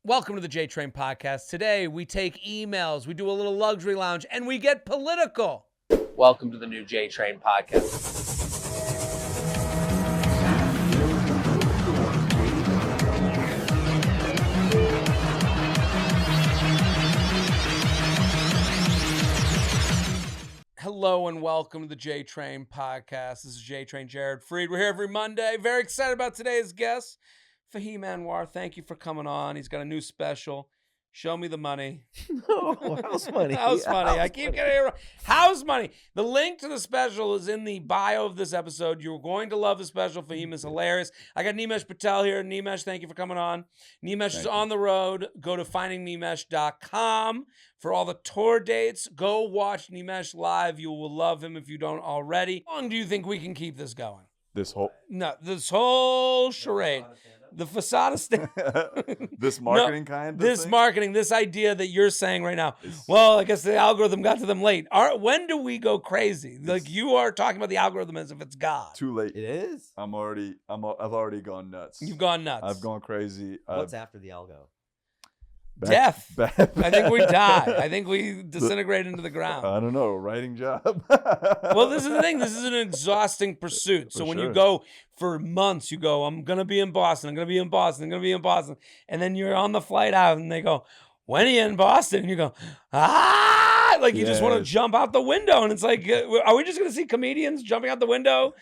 Welcome to the JTrain podcast. Today, we take emails, we do a little luxury lounge, and we get political. Welcome to the new JTrain podcast. Hello and welcome to the JTrain podcast. This is JTrain Jared Freid. We're here every Monday. Very excited about today's guest, Fahim Anwar. Thank you for coming on. He's got a new special. Show me the money. No, house money. House money. I keep getting it wrong. House money. The link to the special is in the bio of this episode. You're going to love the special. Fahim is hilarious. I got Nimesh Patel here. Nimesh, thank you for coming on. Nimesh is on the road. Go to findingnimesh.com for all the tour dates. Go watch Nimesh live. You will love him if you don't already. How long do you think we can keep this going? This whole charade. The facade this marketing kind of this thing? Marketing, this idea that you're saying right now. Well, I guess the algorithm got to them late. When do we go crazy? Like you are talking about the algorithm as if it's God. Too late. It is. I've already gone nuts. You've gone nuts. I've gone crazy. What's after the algo? Death. I think we die. I think we disintegrate into the ground. I don't know. Writing job. Well, this is the thing. This is an exhausting pursuit. So when you go for months, you go, I'm going to be in Boston. I'm going to be in Boston. I'm going to be in Boston. And then you're on the flight out and they go, when are you in Boston? And you go, like you just want to jump out the window. And it's like, are we just going to see comedians jumping out the window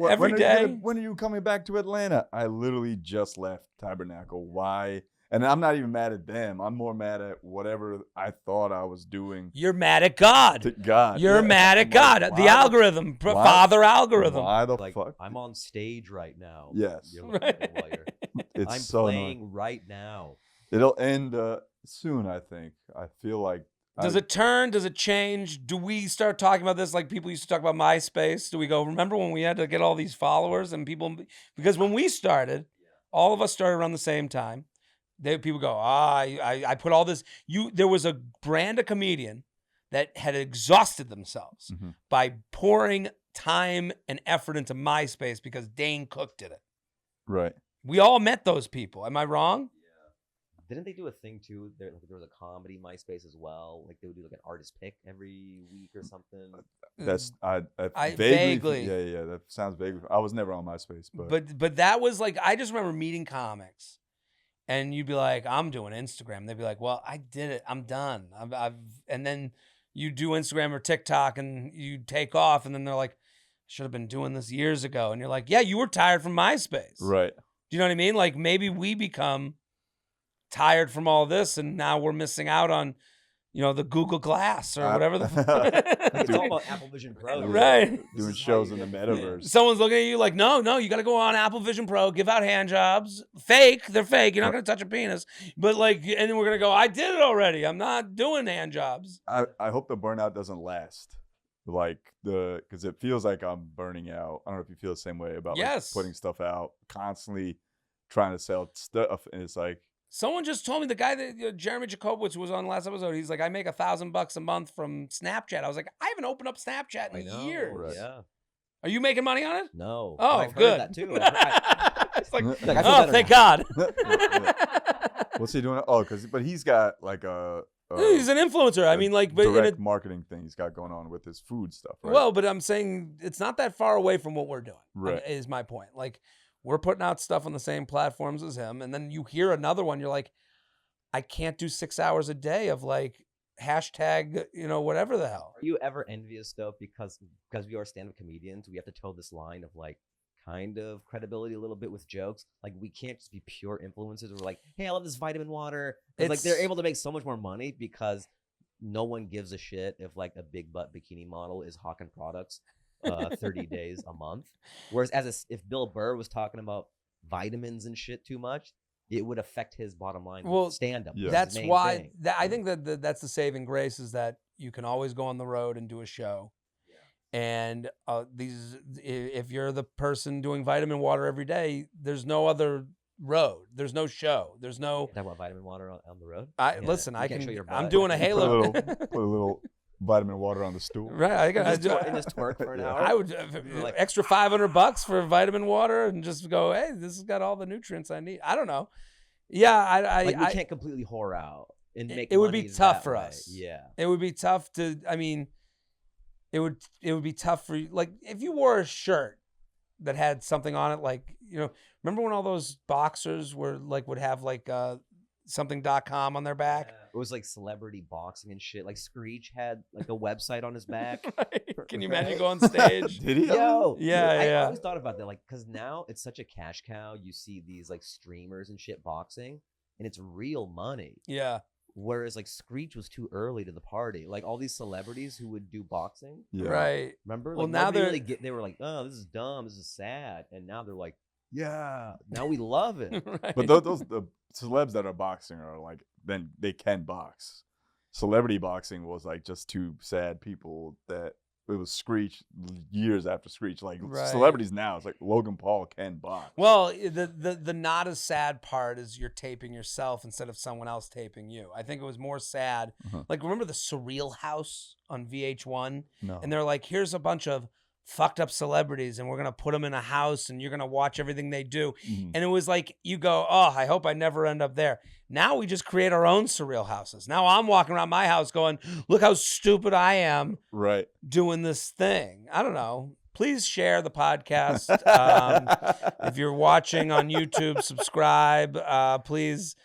every day? When are you coming back to Atlanta? I literally just left Tabernacle. Why? And I'm not even mad at them. I'm more mad at whatever I thought I was doing. You're mad at God. To God. You're mad at God. The algorithm. Father algorithm. Why the fuck? I'm on stage right now. Yes. I'm so playing annoying. right now. It'll end soon, I think. I feel like. Does it turn? Does it change? Do we start talking about this like people used to talk about MySpace? Do we go, remember when we had to get all these followers and people? Because when we started, all of us started around the same time. People go, I put all this. There was a brand of comedian that had exhausted themselves by pouring time and effort into MySpace because Dane Cook did it. Right. We all met those people. Am I wrong? Yeah. Didn't they do a thing too? There was a comedy MySpace as well. Like they would do like an artist pick every week or something. That's I vaguely. Yeah. That sounds vague. I was never on MySpace, but that was like I just remember meeting comics. And you'd be like, I'm doing Instagram. They'd be like, well, I did it. I'm done. And then you do Instagram or TikTok and you take off. And then they're like, I should have been doing this years ago. And you're like, yeah, you were tired from MySpace. Right. Do you know what I mean? Like maybe we become tired from all this and now we're missing out on, the Google Glass or whatever It's all about Apple Vision Pro. Right. Doing shows in the metaverse. Someone's looking at you like, no, you got to go on Apple Vision Pro, give out hand jobs. Fake. They're fake. You're not going to touch a penis. But and then we're going to go, I did it already. I'm not doing hand jobs. I hope the burnout doesn't last. Because it feels like I'm burning out. I don't know if you feel the same way about putting stuff out, constantly trying to sell stuff. And it's like, someone just told me, the guy that Jeremy Jacobowitz was on last episode, he's like, I make $1,000 a month from Snapchat. I was like, I haven't opened up Snapchat in years. Right. Yeah. Are you making money on it? No. Oh, I've good. heard that too. It's like, thank God. What's he doing? Oh, but he's got like he's an influencer. I mean, like, but direct marketing thing he's got going on with his food stuff. Right? Well, but I'm saying it's not that far away from what we're doing. Right. Is my point. Like, we're putting out stuff on the same platforms as him, and then you hear another one, you're like, I can't do 6 hours a day of like hashtag, whatever the hell. Are you ever envious though, because we are stand-up comedians, we have to toe this line of like kind of credibility a little bit with jokes. Like we can't just be pure influencers. We're like, hey, I love this vitamin water. It's like they're able to make so much more money because no one gives a shit if like a big butt bikini model is hawking products 30 days a month. Whereas if Bill Burr was talking about vitamins and shit too much, it would affect his bottom line. Well, stand-up. Yeah. That's why I think that's the saving grace is that you can always go on the road and do a show. Yeah. And if you're the person doing vitamin water every day, there's no other road. There's no show. There's no. Talk about vitamin water on the road. Listen. I can show your butt. I'm doing a halo. Put a little vitamin water on the stool. Right. I just twerk for an hour. I would extra $500 for vitamin water and just go, hey, this has got all the nutrients I need. I don't know. Yeah, Like we can't completely whore out and make. It would be tough for way. us. Yeah, it would be tough to. I mean, it would be tough for you. Like if you wore a shirt that had something on it, like remember when all those boxers were like would have like something.com on their back? Yeah. It was like celebrity boxing and shit. Like Screech had like a website on his back. Right. Can you imagine go on stage? Did he? Yo, yeah. I always thought about that, like, because now it's such a cash cow. You see these like streamers and shit boxing, and it's real money. Yeah. Whereas like Screech was too early to the party. Like all these celebrities who would do boxing, right? Remember? Well, like, now they were like, oh, this is dumb, this is sad, and now they're like, yeah, now we love it. Right. But the celebs that are boxing are like, then they can box. Celebrity boxing was like just two sad people that it was Screech years after Screech. Like celebrities now, it's like Logan Paul can box. Well, the not as sad part is you're taping yourself instead of someone else taping you. I think it was more sad. Like remember the Surreal House on VH1? No. And they're like, here's a bunch of fucked up celebrities and we're going to put them in a house and you're going to watch everything they do. And it was like, you go, oh, I hope I never end up there. Now we just create our own surreal houses. Now I'm walking around my house going, look how stupid I am doing this thing. I don't know. Please share the podcast. If you're watching on YouTube, subscribe. Please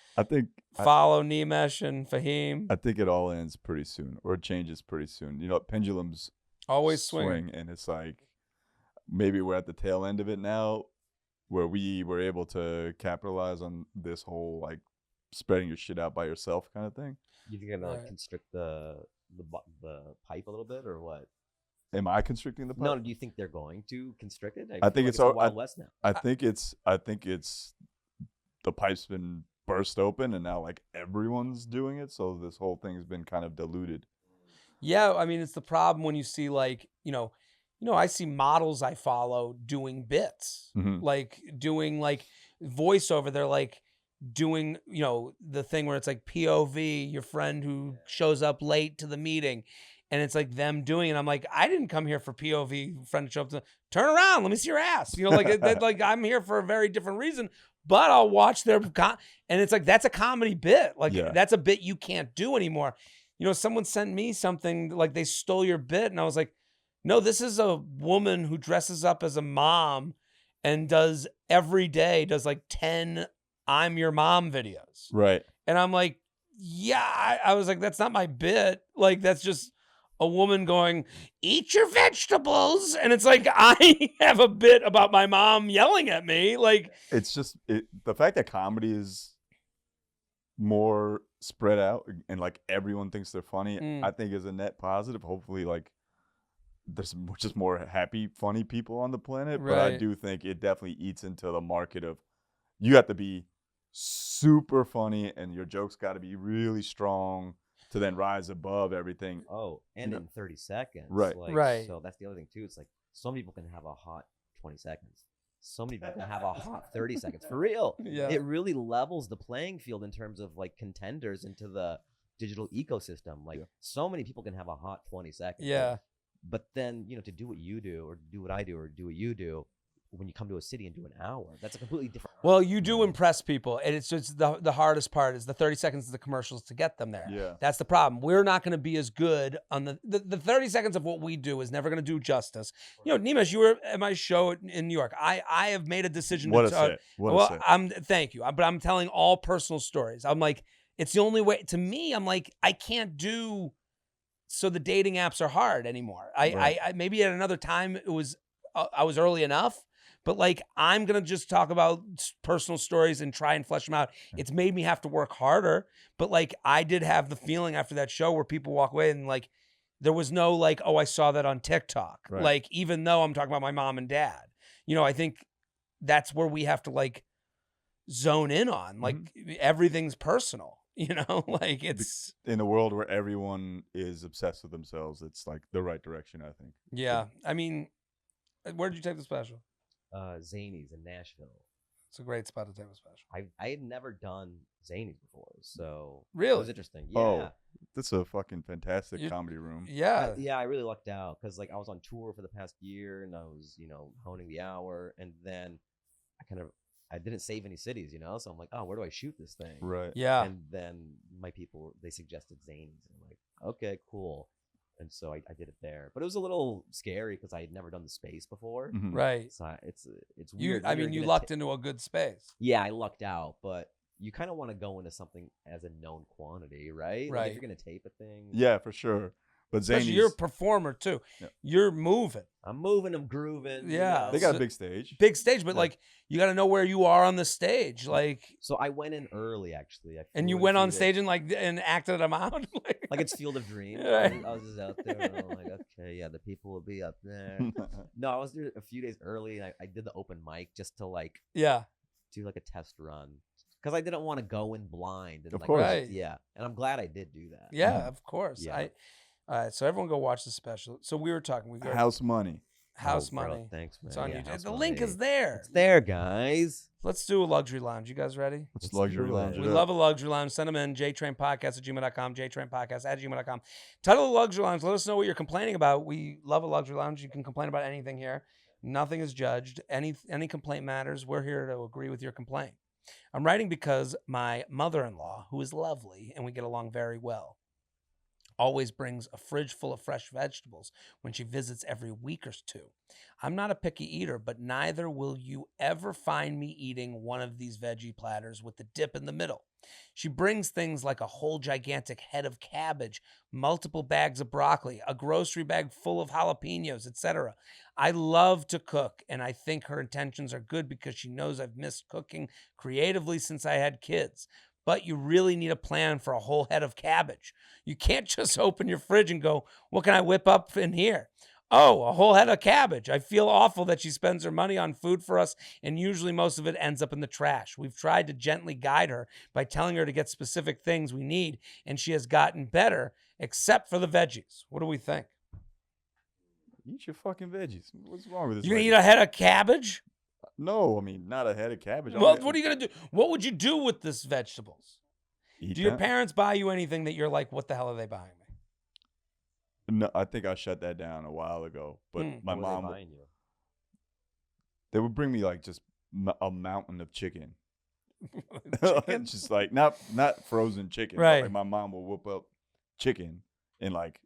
follow Nimesh and Fahim. I think it all ends pretty soon, or it changes pretty soon. Pendulums always swing, and it's like maybe we're at the tail end of it now, where we were able to capitalize on this whole like spreading your shit out by yourself kind of thing. You think you're gonna constrict the pipe a little bit, or what? Am I constricting the pipe? No, do you think they're going to constrict it? I think it's a Wild West now. I think it's the pipe's been burst open and now like everyone's doing it, so this whole thing's been kind of diluted. Yeah, I mean, it's the problem when you see like, I see models I follow doing bits, like doing like voiceover. They're like doing, the thing where it's like POV, your friend who shows up late to the meeting, and it's like them doing it. I'm like, I didn't come here for POV, friend to show up to turn around, let me see your ass. Like I'm here for a very different reason, but I'll watch their and it's like, that's a comedy bit. Like that's a bit you can't do anymore. Someone sent me something like they stole your bit. And I was like, no, this is a woman who dresses up as a mom and does every day, does like 10 I'm your mom videos. Right. And I'm like, yeah, I was like, that's not my bit. Like, that's just a woman going, eat your vegetables. And it's like, I have a bit about my mom yelling at me. Like, it's just the fact that comedy is more spread out and like everyone thinks they're funny, I think is a net positive. Hopefully like there's just more happy, funny people on the planet. But I do think it definitely eats into the market of you have to be super funny and your jokes got to be really strong to then rise above everything. Oh, and in 30 seconds. Right. So that's the other thing too. It's like some people can have a hot 20 seconds. So many people can have a hot 30 seconds. For real. Yeah. It really levels the playing field in terms of like contenders into the digital ecosystem. Like so many people can have a hot 20 seconds. Yeah. But then, to do what you do or do what I do or do what you do, when you come to a city and do an hour, that's a completely different. Well, you do impress people, and it's just the hardest part is the 30 seconds of the commercials to get them there. Yeah. That's the problem. We're not going to be as good on the 30 seconds of what we do is never going to do justice. Nimesh, you were at my show in New York. I have made a decision. Thank you. But I'm telling all personal stories. I'm like, it's the only way. To me, I'm like, I can't do. So the dating apps are hard anymore. I maybe at another time it was I was early enough. But like, I'm going to just talk about personal stories and try and flesh them out. It's made me have to work harder. But like, I did have the feeling after that show where people walk away and like, there was no like, oh, I saw that on TikTok. Right. Like, even though I'm talking about my mom and dad, I think that's where we have to like zone in on. Like everything's personal, like it's in a world where everyone is obsessed with themselves. It's like the right direction, I think. Yeah. I mean, where did you take the special? Zanies in Nashville. It's a great spot to take a special. I had never done Zanies before, so really it was interesting. Yeah, oh, that's a fucking fantastic comedy room. Yeah, I really lucked out because like I was on tour for the past year and I was honing the hour, and then I kind of I didn't save any cities, you know. So I'm like, oh, where do I shoot this thing? Right. Yeah. And then my people, they suggested Zanies, and I'm like, okay, cool. And so I did it there, but it was a little scary because I had never done the space before. Mhm. Right. So it's weird. I mean, you lucked into a good space. Yeah, I lucked out, but you kind of want to go into something as a known quantity, right? Like Right. if you're gonna tape a thing, Yeah, for sure. But Especially Zanies, you're a performer too. Yeah. You're moving. I'm moving, I'm grooving. you Yeah. know? they got So- a big stage. Big stage, but Yeah. like you got to know where you are on the stage, like. So I went in early, actually. And you went on stage and and acted them out. like it's Field of Dreams. Right. I was just out there, and I'm like, okay, yeah, the people will be up there. No, I was there a few days early, and I did the open mic just to like Yeah. do like a test run because I didn't want to go in blind. And Of like, course. Right. yeah, and I'm glad I did do that. Yeah, of course. Yeah. All right, so everyone go watch the special. So we were talking. We got House Money. House Oh, bro, Money. thanks, man. It's on Yeah, YouTube. House The link Money. is there. It's there, guys. Let's do a luxury lounge. You guys ready? It's Let's luxury do lounge. it. We love a luxury lounge. Send them in. jtrainpodcast@gmail.com. jtrainpodcast@gmail.com. Title of the luxury lounge. Let us know what you're complaining about. We love a luxury lounge. You can complain about anything here. Nothing is judged. Any complaint matters. We're here to agree with your complaint. I'm writing because my mother-in-law, who is lovely and we get along very well, always brings a fridge full of fresh vegetables when she visits every week or two. I'm not a picky eater, but neither will you ever find me eating one of these veggie platters with the dip in the middle. She brings things like a whole gigantic head of cabbage, multiple bags of broccoli, a grocery bag full of jalapenos, etc. I love to cook, and I think her intentions are good because she knows I've missed cooking creatively since I had kids. But you really need a plan for a whole head of cabbage. You can't just open your fridge and go, what can I whip up in here? Oh, a whole head of cabbage. I feel awful that she spends her money on food for us, and usually most of it ends up in the trash. We've tried to gently guide her by telling her to get specific things we need, and she has gotten better, except for the veggies. What do we think? Eat your fucking veggies. What's wrong with this? You gonna lady? eat a head of cabbage? No, I mean not a head of cabbage. Well, what are you gonna do? What would you do with this vegetables? Eat Do your them? parents buy you anything that you're like, what the hell are they buying me? No, I think I shut that down a while ago. But my What were they mom, buying you? they would bring me like just a mountain of chicken. Chicken? Just like not frozen chicken. but, Right. like my mom will whip up chicken and like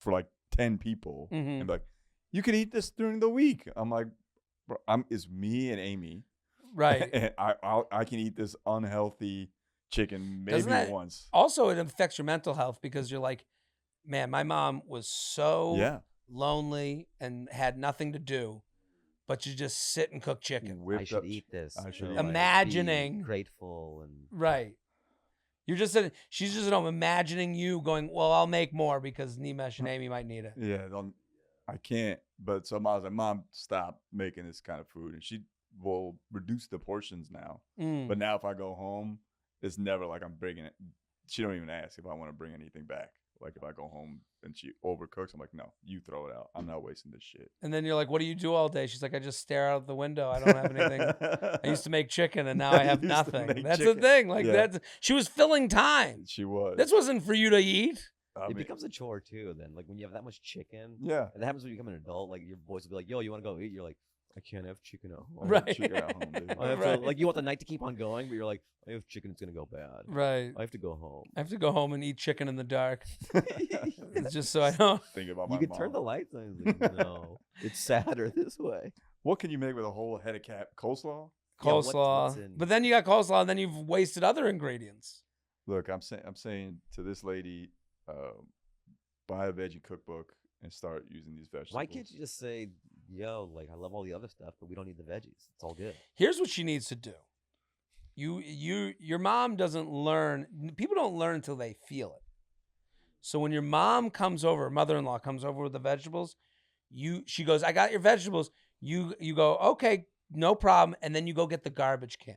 for like 10 people Mhm. and be like, you can eat this during the week. I'm like, bro, it's me and Amy. Right. And I can eat this unhealthy chicken maybe Doesn't that- once. Also, it affects your mental health because you're like, man, my mom was so Yeah. lonely and had nothing to do, but you just sit and cook chicken. I Whipped should up eat this. I should to, eat like, it. Imagining. be grateful and Right. You're just sitting, she's just at home imagining you going, well, I'll make more because Nimesh and Amy might need it. Yeah, I can't. But so I was like, Mom, stop making this kind of food. And she will reduce the portions now. Mm. But now if I go home, it's never like I'm bringing it. She don't even ask if I want to bring anything back. Like if I go home and she overcooks, I'm like, no, you throw it out. I'm not wasting this shit. And then you're like, what do you do all day? She's like, I just stare out the window. I don't have anything. I used to make chicken and now I have used to nothing. make That's chicken. the thing. Like Yeah. she was filling time. She was. This wasn't for you to eat. I it mean, becomes a chore too. Then, like when you have that much chicken, yeah. and that happens when you become an adult. Like your boys will be like, "Yo, you want to go eat?" You're like, "I can't have chicken at home." I have Right. chicken at home, baby. I have Right. to, like you want the night to keep on going, but you're like, "I have chicken. It's gonna go bad. Right. I have to go home." I have to go home and eat chicken in the dark. It's just so I don't. Think about my You can mom. turn the lights on. He's like, no, it's sadder this way. What can you make with a whole head of coleslaw? Yeah, what's Coleslaw. in- But then you got coleslaw and then you've wasted other ingredients. Look, I'm saying to this lady, buy a veggie cookbook and start using these vegetables. Why can't you just say, "Yo, like I love all the other stuff, but we don't need the veggies. It's all good." Here's what she needs to do. Your mom doesn't learn. People don't learn until they feel it. So when your mom comes over, mother-in-law comes over with the vegetables, she goes, I got your vegetables. You go, okay, no problem. And then you go get the garbage can.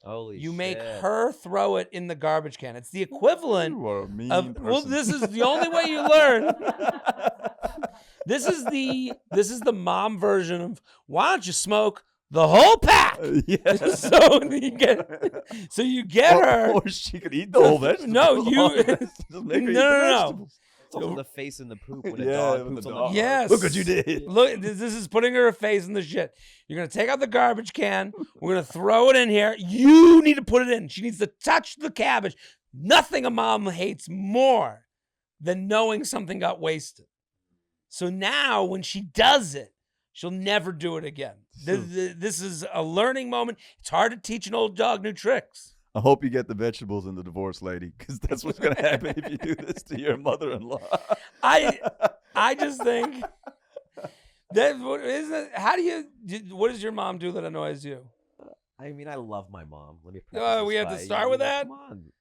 Holy You shit. make her throw it in the garbage can. It's the equivalent You are a mean of, well, person. this is the only way you learn. This is the mom version of, why don't you smoke the whole pack? Yes. So you get her. Or she could eat the whole vegetable. No, you- Just make her eat No, the no. vegetables. It's also the face in the poop when a Yeah, dog when poops the on dog- the Yes. Look what you did. Look, this is putting her face in the shit. You're going to take out the garbage can. We're going to throw it in here. You need to put it in. She needs to touch the cabbage. Nothing a mom hates more than knowing something got wasted. So now when she does it, she'll never do it again. This is a learning moment. It's hard to teach an old dog new tricks. I hope you get the vegetables in the divorce, lady, because that's what's gonna happen if you do this to your mother-in-law. I just think that what does your mom do that annoys you? I mean, I love my mom. Let me. We have to start with that? Come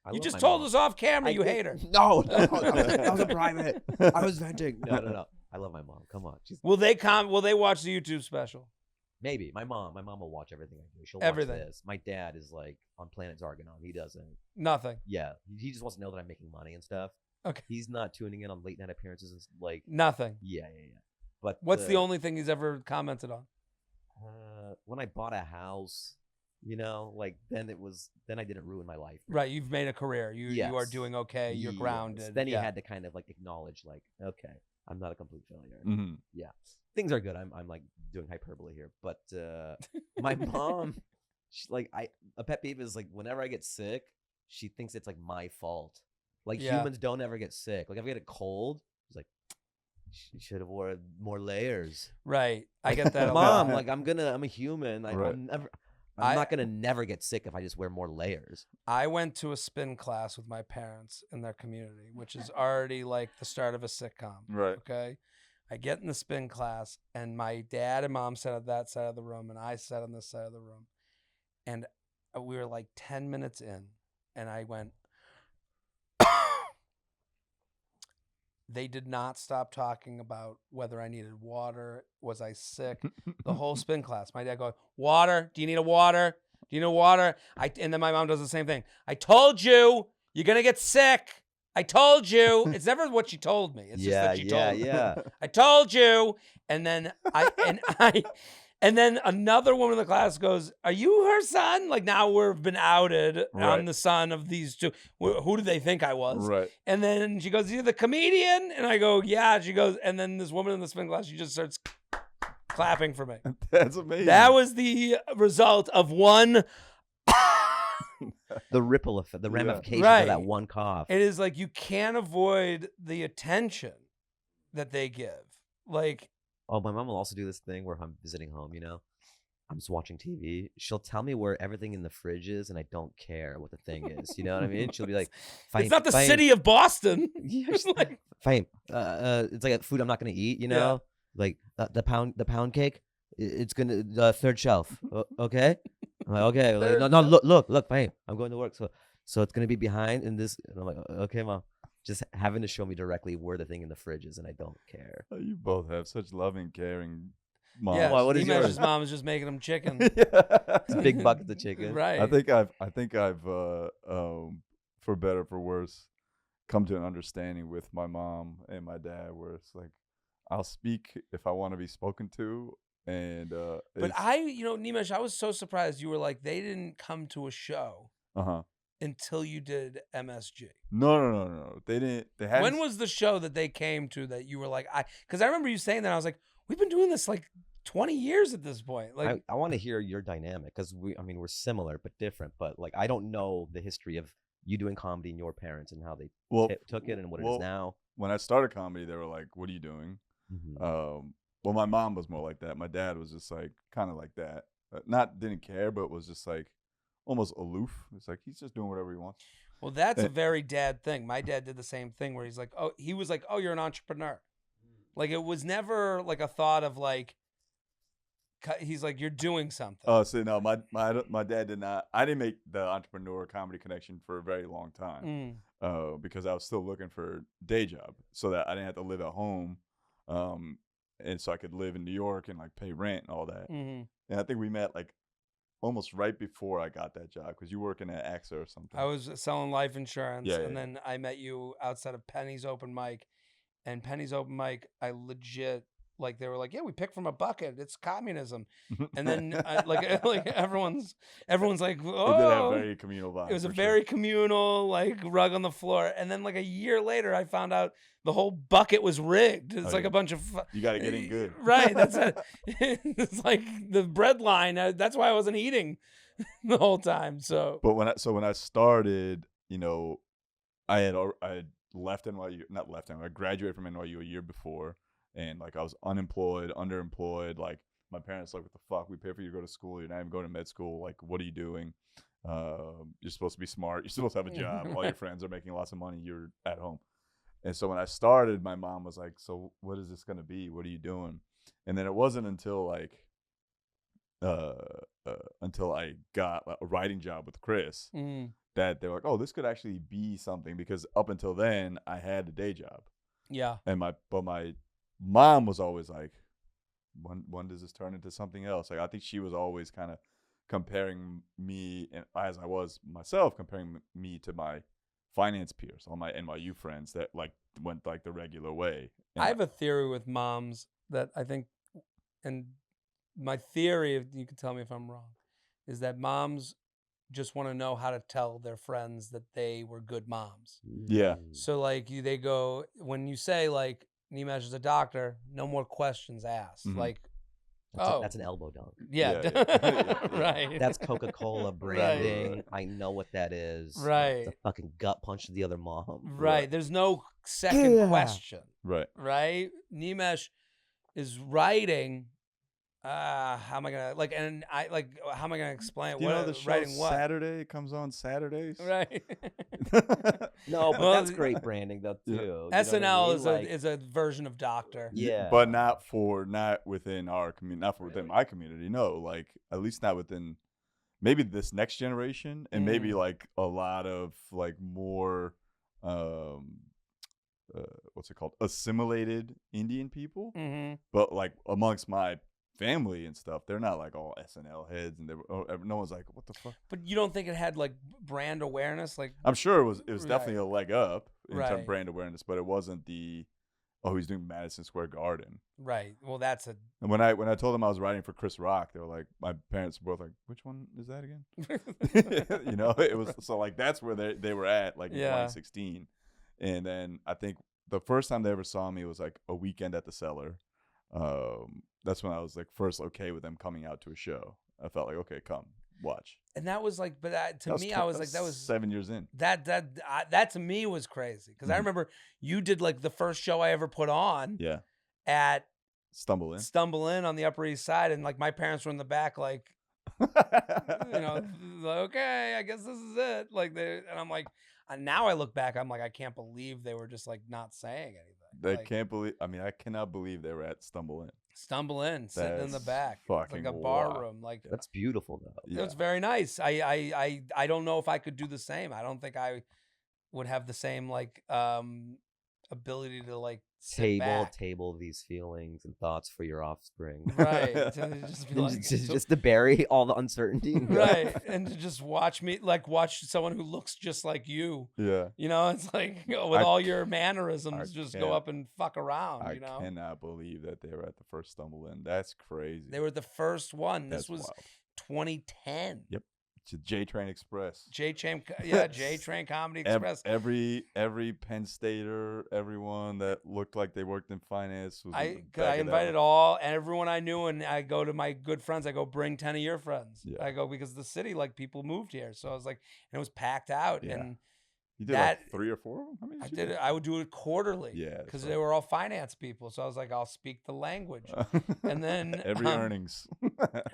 on. You just told us off camera you hate her. No, that was a private. I was venting. No. I love my mom. Come on. Will they watch the YouTube special? Maybe my mom will watch everything I do. She'll Everything. watch this. My dad is like on Planet Zarganon. He doesn't. Nothing. Yeah, he just wants to know that I'm making money and stuff. Okay. He's not tuning in on late night appearances and like. Nothing. Yeah. But what's the only thing he's ever commented on? When I bought a house, like then I didn't ruin my life. Right, you've made a career. You are doing okay. You're Yes. grounded. Then he had to kind of like acknowledge like, okay, I'm not a complete failure. Mm-hmm. Yeah, things are good. I'm like doing hyperbole here, but my mom, a pet peeve is like whenever I get sick, she thinks it's like my fault. Like humans don't ever get sick. Like if I get a cold, she's like, she should have wore more layers. Right, I get that. Mom, like I'm a human. Right. I'm not gonna never get sick if I just wear more layers. I went to a spin class with my parents in their community, which is already like the start of a sitcom. Right. Okay. I get in the spin class, and my dad and mom sat at that side of the room, and I sat on this side of the room. And we were like 10 minutes in, and I went, they did not stop talking about whether I needed water. Was I sick? The whole spin class. My dad goes, water? Do you need a water? Do you need water? And then my mom does the same thing. I told you, you're going to get sick. I told you. It's never what she told me. It's just that she told me. Yeah. I told you. And then and then another woman in the class goes, are you her son? Like now we've been outed. Right. I'm the son of these two. Who do they think I was? Right. And then she goes, you're the comedian? And I go, yeah. She goes, and then this woman in the spin class, she just starts clapping for me. That's amazing. That was the result of one. The ripple effect, the ramifications Right. of that one cough. It is like you can't avoid the attention that they give. Like, Oh, my mom will also do this thing where I'm visiting home, I'm just watching TV. She'll tell me where everything in the fridge is, and I don't care what the thing is. You know what I mean? She'll be like, it's not the city of Boston. Yeah, like, Fahim, it's like a food I'm not going to eat, Yeah. Like the pound cake, it's going to the third shelf. Okay? I'm like, okay. Like, no, look, Fahim, I'm going to work. So it's going to be behind in this. And I'm like, okay, Mom. Just having to show me directly where the thing in the fridge is, and I don't care. You both have such loving, caring moms. Yeah, what is Nimesh's yours? mom is just making him chicken. It's big buckets of chicken. Right. I think I've for better for worse come to an understanding with my mom and my dad where it's like I'll speak if I want to be spoken to, and But Nimesh, I was so surprised you were like, they didn't come to a show until you did MSG. No. They didn't. They hadn't. When was the show that they came to that you were like, because I remember you saying that, I was like, we've been doing this like 20 years at this point. Like, I want to hear your dynamic because we're similar but different. But like, I don't know the history of you doing comedy and your parents and how they took it and what it is now. When I started comedy, they were like, "What are you doing?" Mm-hmm. Well, my mom was more like that. My dad was just like kind of like that. Didn't care, but was just like almost aloof. It's like he's just doing whatever he wants. well, that's a very dad thing. My dad did the same thing where he's like, oh, you're an entrepreneur. Like, it was never like a thought of like, he's like, you're doing something. Oh, so no, my dad did not. I didn't make the entrepreneur comedy connection for a very long time because I was still looking for a day job so that I didn't have to live at home, and so I could live in New York and like pay rent and all that. Mm-hmm. And I think we met like almost right before I got that job because you were working at AXA or something. I was selling life insurance, Yeah. and then I met you outside of Penny's open mic. And Penny's open mic, I legit Like they were like, yeah, we pick from a bucket. It's communism. And then like everyone's like, It did have oh, very communal vibe. it was a for very sure. communal, like rug on the floor. And then like a year later, I found out the whole bucket was rigged. It's Oh, like yeah. a bunch of You got to get in good. Right. That's it. It's like the bread line. That's why I wasn't eating the whole time. So, But when I started, you know, I had left NYU, not left NYU. I graduated from NYU a year before, and like I was unemployed, underemployed. Like my parents like, what the fuck? We pay for you to go to school. You're not even going to med school. Like, what are you doing? You're supposed to be smart. You're supposed to have a job. All your friends are making lots of money. You're at home. And so when I started, my mom was like, so what is this going to be? What are you doing? And then it wasn't until like until I got a writing job with Chris that they were like, oh, this could actually be something, because up until then I had a day job. yeah. And my mom was always like, when does this turn into something else? Like I think she was always kind of comparing me, and as I was myself, comparing me to my finance peers, all my NYU friends that like went like the regular way. And I have a theory with moms that I think, and my theory, if you can tell me if I'm wrong, is that moms just want to know how to tell their friends that they were good moms. Yeah. So like they go, when you say like Nimesh is a doctor, no more questions asked. Mhm. Like, That's an elbow dunk. yeah. Yeah. Right. That's Coca-Cola branding. I know what that is. Right. It's a fucking gut punch to the other mom. Right. There's no second question. Right. Right. Nimesh is writing. How am I gonna like? And I like. How am I gonna explain? Do you know the show writing what? Saturday? It comes on Saturdays. Right. No, but Well, that's great branding though too. Yeah. You know what I SNL mean? is a version of Doctor. Yeah. But not within our community, not within my community. No, like at least not within maybe this next generation, and maybe like a lot of like more what's it called, assimilated Indian people. Mm-hmm. But like amongst my family and stuff, they're not like all SNL heads, and no one's like, what the fuck. But you don't think it had like brand awareness? Like, I'm sure it was Right. definitely a leg up in terms Right. of brand awareness, but it wasn't the he's doing Madison Square Garden. right. Well, that's a. And when I told them I was writing for Chris Rock, they were like, my parents were both like, which one is that again? You know, it was so like that's where they were at like in Yeah. 2016. And then I think the first time they ever saw me was like a weekend at the Cellar. That's when I was like first okay with them coming out to a show. I felt like, okay, come watch. And that was like, but to That me, was I was like, that was 7 years in. that to me was crazy because I Mhm. remember you did like the first show I ever put on Yeah, at stumble in. Stumble In on the Upper East Side, and like my parents were in the back, like, you know, like, okay, I guess this is it. Like they, and I'm like, and now I look back, I'm like, I can't believe they were just like not saying anything. They Like, can't believe. I mean, I cannot believe they were at Stumble In. Stumble In, sitting in the That's back, it's like fucking a bar wild. room. Like That's beautiful though. Yeah. it's very nice. I don't know if I could do the same. I don't think I would have the same like ability to like sit back. Table these feelings and thoughts for your offspring. Right. To just be And like, just to bury all the uncertainty. right. And to just watch someone who looks just like you. Yeah. You know, it's like with I all your mannerisms, I just go can't- up and fuck around, I you know? cannot believe that they were at the first Stumble In. That's crazy. They were the first one. This That's was wild. 2010. Yep. JTrain Express. JTrain Comedy Express. Every Penn Stater, everyone that looked like they worked in finance was. I invited everyone I knew, and I go to my good friends. I go, bring 10 of your friends. Yeah. I go, because the city, like, people moved here. So I was like, and it was packed out. Yeah. And You did that- like 3 or 4 of them? How many I you did do? it. I would do it quarterly. Yeah. Because they were all finance people. So I was like, I'll speak the language. And then every earnings.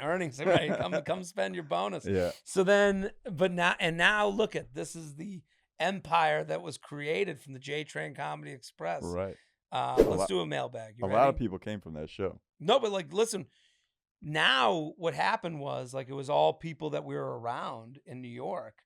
earnings, right? Come spend your bonus. Yeah. So then, now look at this is the empire that was created from the JTrain Comedy Express. Right. Let's do a mailbag. You A ready? lot of people came from that show. No, but like, listen. Now, what happened was like it was all people that we were around in New York.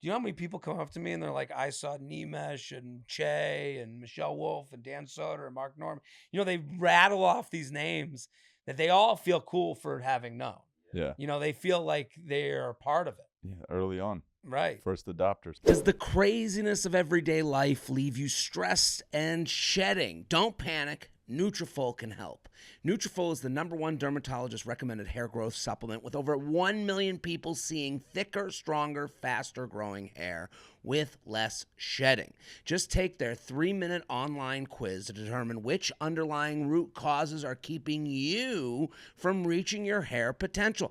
Do you know how many people come up to me and they're like, I saw Nimesh and Che and Michelle Wolf and Dan Soder and Mark Norman. You know, they rattle off these names that they all feel cool for having known. Yeah. You know, they feel like they're a part of it. Yeah. Early on. Right. First adopters. Does the craziness of everyday life leave you stressed and shedding? Don't panic. Nutrafol can help. Nutrafol is the #1 dermatologist recommended hair growth supplement with over 1 million people seeing thicker, stronger, faster growing hair with less shedding. Just take their 3-minute online quiz to determine which underlying root causes are keeping you from reaching your hair potential.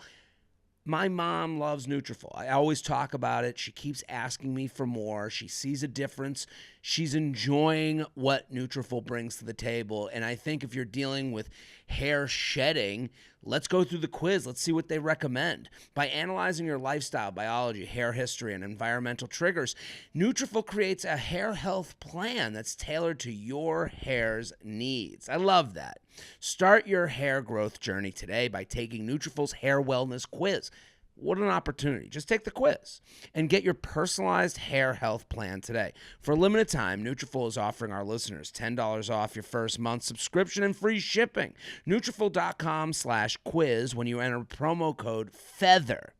My mom loves Nutrafol. I always talk about it. She keeps asking me for more. She sees a difference. She's enjoying what Nutrafol brings to the table. And I think if you're dealing with hair shedding, let's go through the quiz. Let's see what they recommend. By analyzing your lifestyle, biology, hair history, and environmental triggers, Nutrafol creates a hair health plan that's tailored to your hair's needs. I love that. Start your hair growth journey today by taking Nutrafol's Hair Wellness Quiz. What an opportunity. Just take the quiz and get your personalized hair health plan today. For a limited time, Nutrafol is offering our listeners $10 off your first month subscription and free shipping. Nutrafol.com/quiz when you enter promo code FEATHER.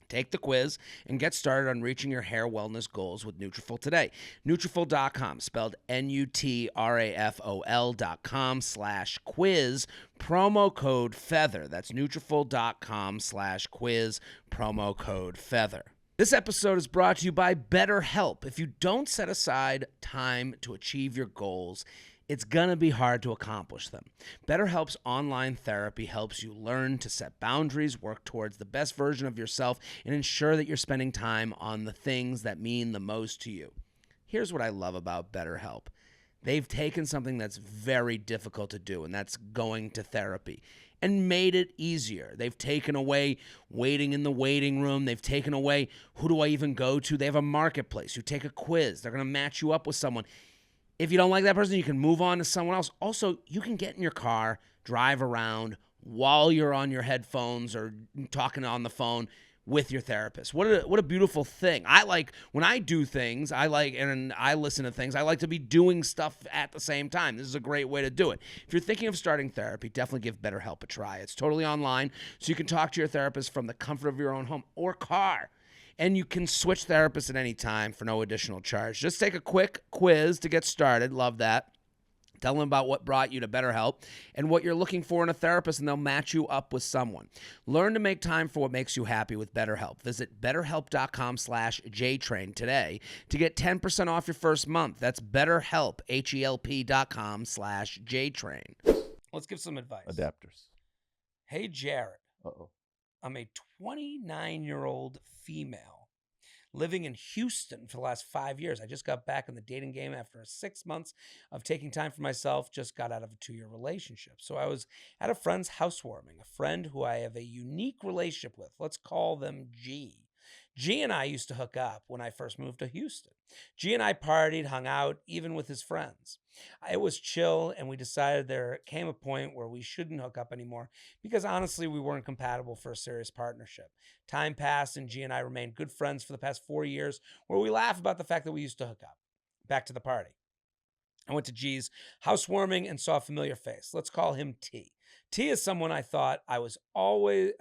Take the quiz and get started on reaching your hair wellness goals with Nutrafol today. Nutrafol.com, spelled Nutrafol.com/quiz, promo code FEATHER. That's Nutrafol.com/quiz, promo code FEATHER. This episode is brought to you by BetterHelp. If you don't set aside time to achieve your goals, it's going to be hard to accomplish them. BetterHelp's online therapy helps you learn to set boundaries, work towards the best version of yourself, and ensure that you're spending time on the things that mean the most to you. Here's what I love about BetterHelp. They've taken something that's very difficult to do, and that's going to therapy, and made it easier. They've taken away waiting in the waiting room. They've taken away who do I even go to. They have a marketplace. You take a quiz. They're going to match you up with someone. If you don't like that person, you can move on to someone else. Also, you can get in your car, drive around while you're on your headphones or talking on the phone with your therapist. What a beautiful thing. I like when I do things, and I listen to things, I like to be doing stuff at the same time. This is a great way to do it. If you're thinking of starting therapy, definitely give BetterHelp a try. It's totally online, so you can talk to your therapist from the comfort of your own home or car. And you can switch therapists at any time for no additional charge. Just take a quick quiz to get started. Love that. Tell them about what brought you to BetterHelp and what you're looking for in a therapist, and they'll match you up with someone. Learn to make time for what makes you happy with BetterHelp. Visit BetterHelp.com/JTrain today to get 10% off your first month. That's BetterHelp, HELP.com/JTrain. Let's give some advice. Adapters. Hey, Jared. Uh-oh. I'm a 29-year-old female living in Houston for the last 5 years. I just got back in the dating game after 6 months of taking time for myself, just got out of a 2-year relationship. So I was at a friend's housewarming, a friend who I have a unique relationship with. Let's call them G. G and I used to hook up when I first moved to Houston. G and I partied, hung out, even with his friends. It was chill, and we decided there came a point where we shouldn't hook up anymore because honestly, we weren't compatible for a serious partnership. Time passed, and G and I remained good friends for the past 4 years, where we laugh about the fact that we used to hook up. Back to the party. I went to G's housewarming and saw a familiar face. Let's call him T. T is someone I thought was always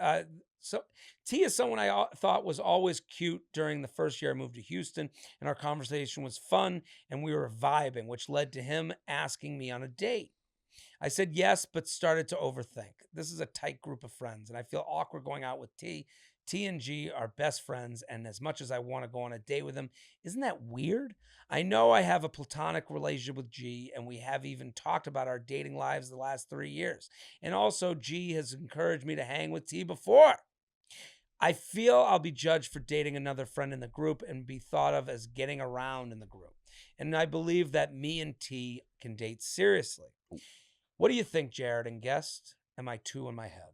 cute during the first year I moved to Houston, and our conversation was fun, and we were vibing, which led to him asking me on a date. I said yes, but started to overthink. This is a tight group of friends, and I feel awkward going out with T. T and G are best friends, and as much as I want to go on a date with them, isn't that weird? I know I have a platonic relationship with G, and we have even talked about our dating lives the last 3 years. And also, G has encouraged me to hang with T before. I feel I'll be judged for dating another friend in the group and be thought of as getting around in the group. And I believe that me and T can date seriously. What do you think, Jared and guest? Am I too in my head?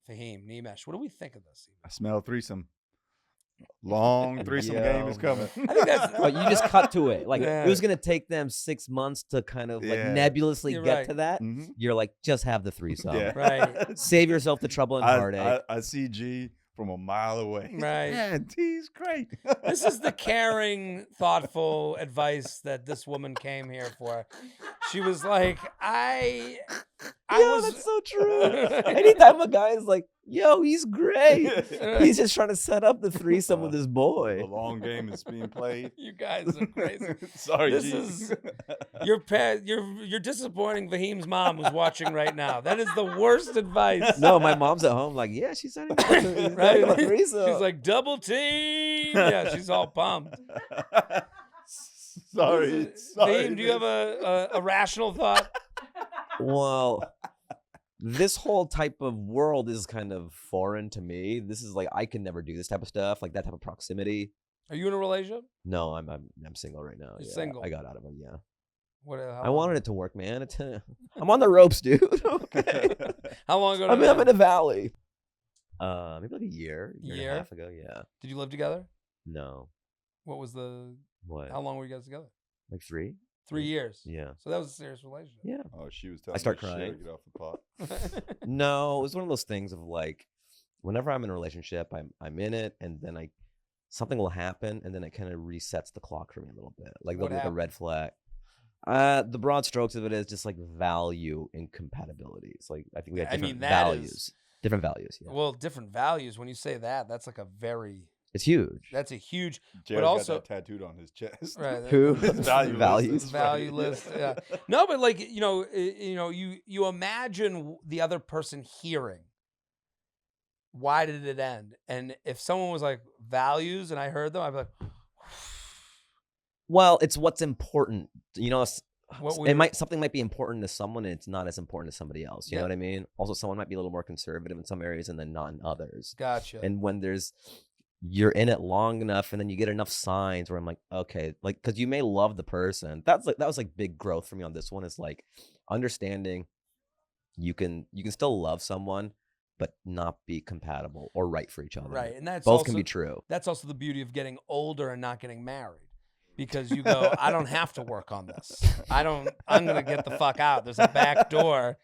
Fahim, Nimesh, what do we think of this? I smell a threesome. Long threesome game is coming. I think that's. Oh, you just cut to it. Like Yeah. it was gonna take them 6 months to kind of like Yeah. nebulously You're get right. to that. Mhm. You're like, just have the threesome. Yeah. Right. Save yourself the trouble and heartache. I see G from a mile away. Right. Yeah, T's great. This is the caring, thoughtful advice that this woman came here for. She was like, I Yo, was. that's so true. Anytime a guy is like, yo, he's great. He's just trying to set up the threesome with his The boy. long game is being played. You guys are crazy. Sorry, This G. is you're disappointing. Fahim's mom who's watching right now. That is the worst advice. No, my mom's at home like, yeah, she's setting up the Right? threesome. She's like double team. Yeah, she's all pumped. Sorry. Fahim, do you have a rational thought? Well, this whole type of world is kind of foreign to me. This is like, I can never do this type of stuff, like that type of proximity. Are you in a relationship? No, I'm single right now. You're Yeah, single. I got out of it. Yeah, What? I wanted it to work, man. I'm on the ropes, dude. Okay. How long ago? I'm did it in end? the valley. Maybe like a year and Year? a half ago. Yeah. Did you live together? No. What was the? What? How long were you guys together? Like 3? 3 years. Yeah. So that was a serious relationship. Yeah. Oh, she was telling I start me shit, crying. Get off the pot. No, it was one of those things of like, whenever I'm in a relationship, I'm in it, and then something will happen, and then it kind of resets the clock for me a little bit. Like What there'll be like a happened? red flag. The broad strokes of it is just like value incompatibilities. Like I think we have I different mean, that values. is- Different values. Yeah. Well, different values. When you say that, that's like a very. It's huge. That's a huge. Jared's also- got that tattooed on his chest. Right. Who? His value Values. list is Value right. list. Yeah. No, but like you imagine the other person hearing. Why did it end? And if someone was like values, and I heard them, I'd be like, Well, it's what's important. You know, What we were- something might be important to someone, and it's not as important to somebody else. You Yeah. know what I mean? Also, someone might be a little more conservative in some areas and then not in others. gotcha. And when you're in it long enough, and then you get enough signs where I'm like, okay, like, because you may love the person. That was like big growth for me on this one. Is like understanding you can still love someone, but not be compatible or right for each other. Right, and that's both also, can be true. That's also the beauty of getting older and not getting married. Because you go, I don't have to work on this. I'm gonna get the fuck out. There's a back door.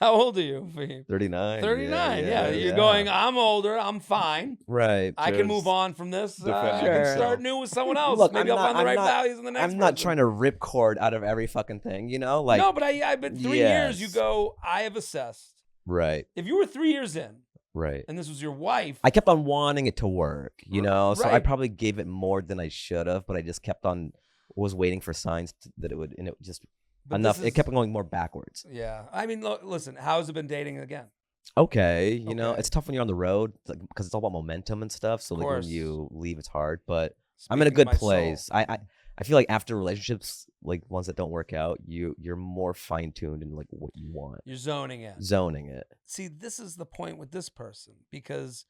How old are you, Fahim? 39. 39. Yeah, you're yeah. going, I'm older, I'm fine. Right. I can move on from this. I defending can himself. start new with someone else. Look, Maybe I'm I'll not- find the I'm right not- values in the next I'm not person. trying to rip cord out of every fucking thing, you know? Like, no, but I've been 3 years. You Yes. go, I have assessed. right, If you were 3 years in right. and this was your wife, I kept on wanting it to work, you know? So I Right. probably gave it more than I should have, but I just was waiting for signs that it would, and it just but enough. this It is- kept on going more backwards. Yeah. I mean, listen, how's it been dating again? Okay, you know, Okay. it's tough when you're on the road because it's all about momentum and stuff. So like when course. you leave, it's hard, but I'm in a Speaking of good my soul. place. I feel like after relationships, like ones that don't work out, you're more fine tuned in like what you want, You're zoning in. zoning it. See, this is the point with this person because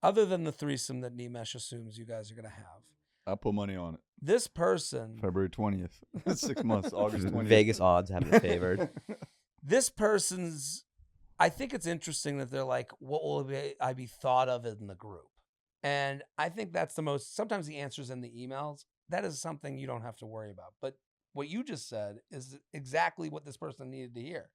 other than the threesome that Nimesh assumes you guys are going to have, I put money on it. this person, February 20th. 6 months, August 20th. Vegas odds have it favored. this person's, I think it's interesting that they're like, what will I be thought of in the group? And I think that's the most, sometimes the answers in the emails, that is something you don't have to worry about. But what you just said is exactly what this person needed to hear.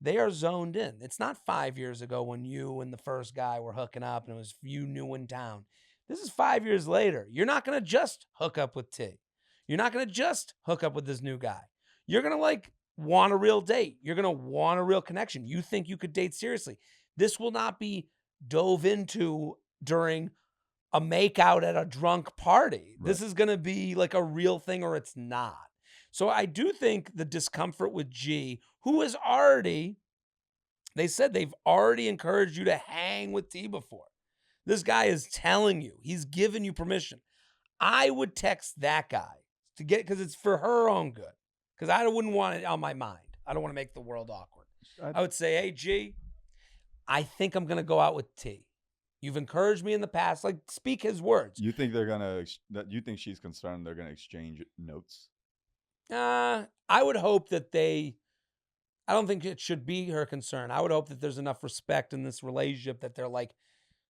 They are zoned in. It's not 5 years ago when you and the first guy were hooking up and it was you new in town. This is 5 years later. You're not going to just hook up with T. You're not going to just hook up with this new guy. You're going to like want a real date. You're going to want a real connection. You think you could date seriously. This will not be dove into during a makeout at a drunk party. Right. This is going to be like a real thing or it's not. So I do think the discomfort with G, who has already, they said they've already encouraged you to hang with T before. This guy is telling you, he's giving you permission. I would text that guy to get, because it's for her own good. Because I wouldn't want it on my mind. I don't want to make the world awkward. I would say, hey, G, I think I'm going to go out with T. You've encouraged me in the past. Like, speak his words. You think they're gonna? You think she's concerned they're gonna exchange notes? I would hope that I don't think it should be her concern. I would hope that there's enough respect in this relationship that they're like,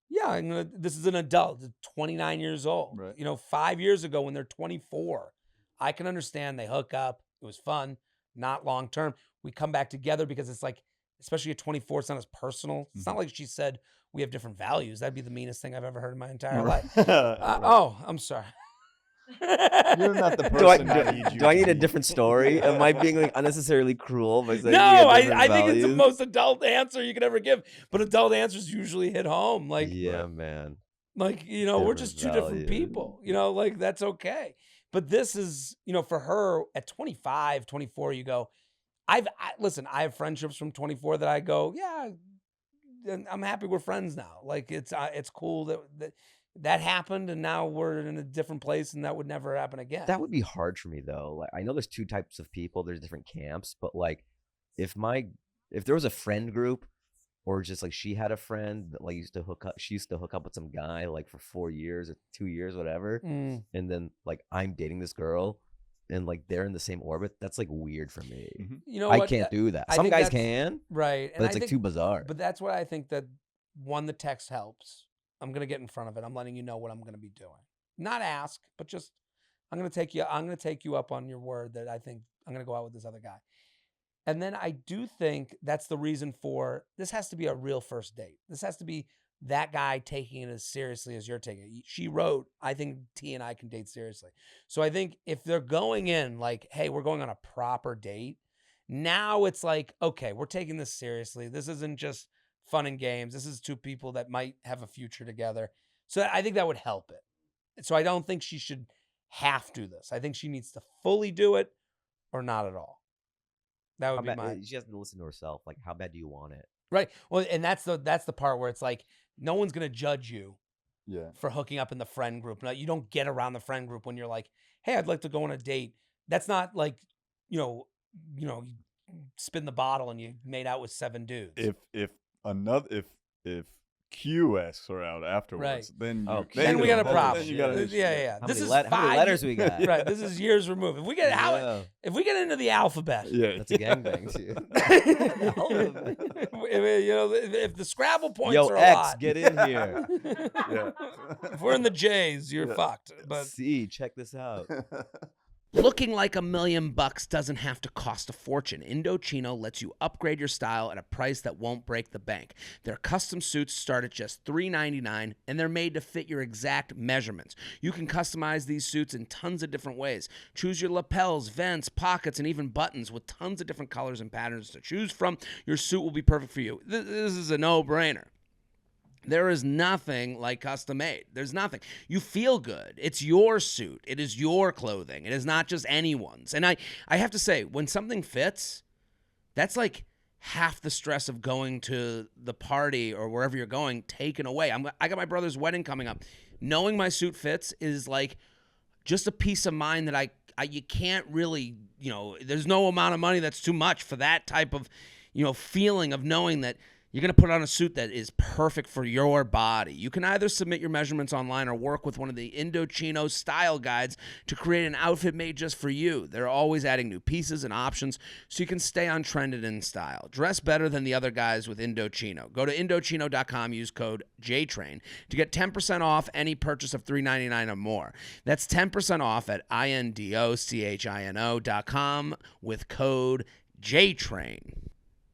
yeah, this is an adult, 29 years old. Right. 5 years ago when they're 24, I can understand they hook up. It was fun, not long term. We come back together because it's like, especially at 24, it's not as personal. It's not like she said we have different values. That'd be the meanest thing I've ever heard in my entire life. Oh, I'm sorry. You're not the Do I, person I need you do I to need a be. different story? Am I being like unnecessarily cruel by saying No, we have different I think it's the values? most adult answer you could ever give. But adult answers usually hit home. Like, yeah, man. we're Different just two different values. people. Like that's okay. But this is, for her at 25, 24, you go, listen, I have friendships from 24 that I go, yeah, and I'm happy we're friends now. Like it's cool that happened, and now we're in a different place, and that would never happen again. That would be hard for me though. Like I know there's two types of people, there's different camps, but like if there was a friend group or just like she had a friend that like she used to hook up with some guy like for 4 years or 2 years, whatever, and then like I'm dating this girl and like they're in the same orbit, that's like weird for me. I can't do that. Some guys can, right? But it's like too bizarre. But that's what I think that the text helps. I'm gonna get in front of it. I'm letting you know what I'm gonna be doing. Not ask, but just I'm gonna take you up on your word that I think I'm gonna go out with this other guy. And then I do think that's the reason for this has to be a real first date. This has to be that guy taking it as seriously as you're taking it. She wrote, I think T and I can date seriously. So I think if they're going in like, hey, we're going on a proper date, now it's like, okay, we're taking this seriously. This isn't just fun and games. This is two people that might have a future together. So I think that would help it. So I don't think she should have to do this. I think she needs to fully do it or not at all. That would be mine. She has to listen to herself. Like, how bad do you want it? Right. Well, and that's the part where it's like no one's gonna judge you for hooking up in the friend group. Now, you don't get around the friend group when you're like, hey, I'd like to go on a date. That's not like, you spin the bottle and you made out with 7 dudes. If Q asks her out afterwards, then we got a problem. Then you got an issue. Yeah. How This many is how many letters we got? Right. This is years removed. If we get if we get into the alphabet, That's a gangbang too. if the Scrabble points Yo, are a X, lot, get in here. if we're in the J's, you're fucked. But C, check this out. Looking like $1 million doesn't have to cost a fortune. Indochino lets you upgrade your style at a price that won't break the bank. Their custom suits start at just $3.99, and they're made to fit your exact measurements. You can customize these suits in tons of different ways. Choose your lapels, vents, pockets, and even buttons with tons of different colors and patterns to choose from. Your suit will be perfect for you. This is a no-brainer. There is nothing like custom made. There's nothing. You feel good. It's your suit. It is your clothing. It is not just anyone's. And I have to say, when something fits, that's like half the stress of going to the party or wherever you're going taken away. I got my brother's wedding coming up. Knowing my suit fits is like just a peace of mind that you can't really, there's no amount of money that's too much for that type of, feeling of knowing that you're going to put on a suit that is perfect for your body. You can either submit your measurements online or work with one of the Indochino style guides to create an outfit made just for you. They're always adding new pieces and options so you can stay on trend and in style. Dress better than the other guys with Indochino. Go to Indochino.com, use code JTrain to get 10% off any purchase of $3.99 or more. That's 10% off at INDOCHINO.com with code JTrain.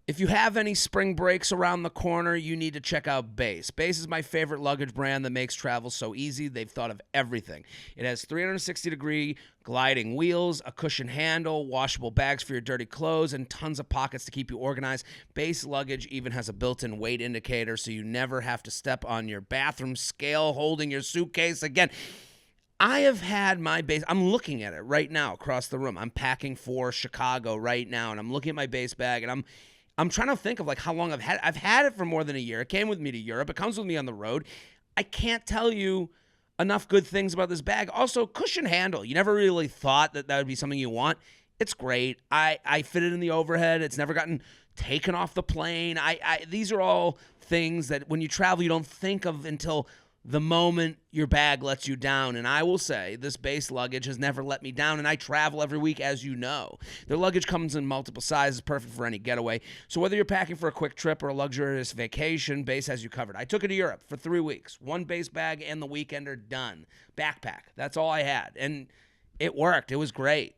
If you have any spring breaks around the corner, you need to check out Base. Base is my favorite luggage brand that makes travel so easy. They've thought of everything. It has 360-degree gliding wheels, a cushion handle, washable bags for your dirty clothes, and tons of pockets to keep you organized. Base luggage even has a built-in weight indicator so you never have to step on your bathroom scale holding your suitcase again. I have had my Base. I'm looking at it right now across the room. I'm packing for Chicago right now, and I'm looking at my Base bag, and I'm trying to think of like how long I've had it. I've had it for more than a year. It came with me to Europe. It comes with me on the road. I can't tell you enough good things about this bag. Also, cushion handle. You never really thought that would be something you want. It's great. I fit it in the overhead. It's never gotten taken off the plane. These are all things that when you travel, you don't think of until the moment your bag lets you down. And I will say this Base luggage has never let me down, and I travel every week, as you know. Their luggage comes in multiple sizes, perfect for any getaway. So whether you're packing for a quick trip or a luxurious vacation, Base has you covered. I took it to Europe for 3 weeks. One Base bag and the weekender done. Backpack. That's all I had. And it worked. It was great.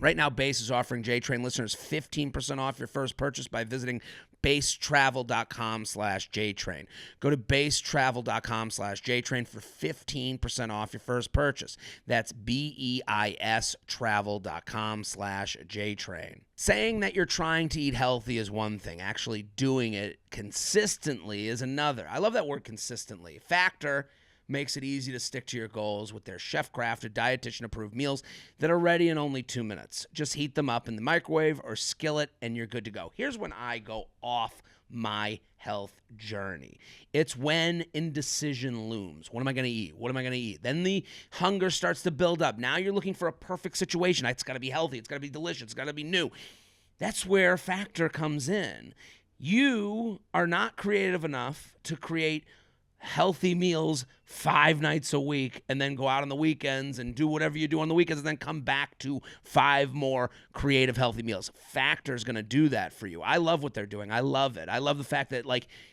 Right now, Base is offering JTrain listeners 15% off your first purchase by visiting basetravel.com/JTrain. Go to basetravel.com/JTrain for 15% off your first purchase. That's BEIS travel.com/JTrain. Saying that you're trying to eat healthy is one thing. Actually doing it consistently is another. I love that word consistently. Factor makes it easy to stick to your goals with their chef-crafted, dietitian-approved meals that are ready in only 2 minutes. Just heat them up in the microwave or skillet, and you're good to go. Here's when I go off my health journey. It's when indecision looms. What am I going to eat? What am I going to eat? Then the hunger starts to build up. Now you're looking for a perfect situation. It's got to be healthy. It's got to be delicious. It's got to be new. That's where Factor comes in. You are not creative enough to create healthy meals 5 nights a week and then go out on the weekends and do whatever you do on the weekends and then come back to 5 more creative healthy meals. Factor is going to do that for you. I love what they're doing. I love it. I love the fact that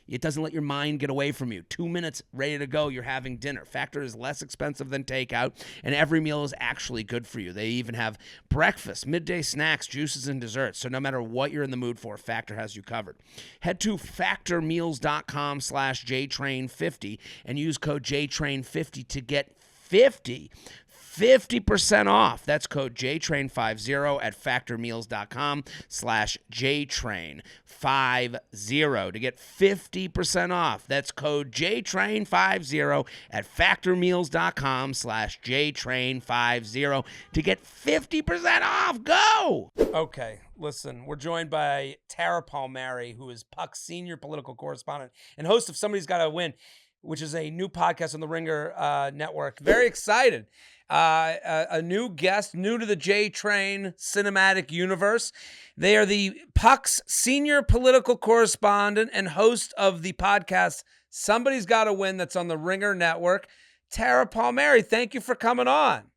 it doesn't let your mind get away from you. 2 minutes, ready to go, you're having dinner. Factor is less expensive than takeout, and every meal is actually good for you. They even have breakfast, midday snacks, juices, and desserts. So no matter what you're in the mood for, Factor has you covered. Head to factormeals.com/JTrain50 and use code JTrain50 to get 50% off. That's code JTrain50 at factormeals.com/JTrain50 to get 50% off. That's code JTrain50 at factormeals.com/JTrain50 to get 50% off. Go! Okay, listen, we're joined by Tara Palmieri, who is Puck's senior political correspondent and host of Somebody's Gotta Win, which is a new podcast on the Ringer network. Very excited. A new guest, new to the JTrain cinematic universe. They are the Puck's senior political correspondent and host of the podcast Somebody's Gotta Win that's on the Ringer network. Tara Palmieri, thank you for coming on.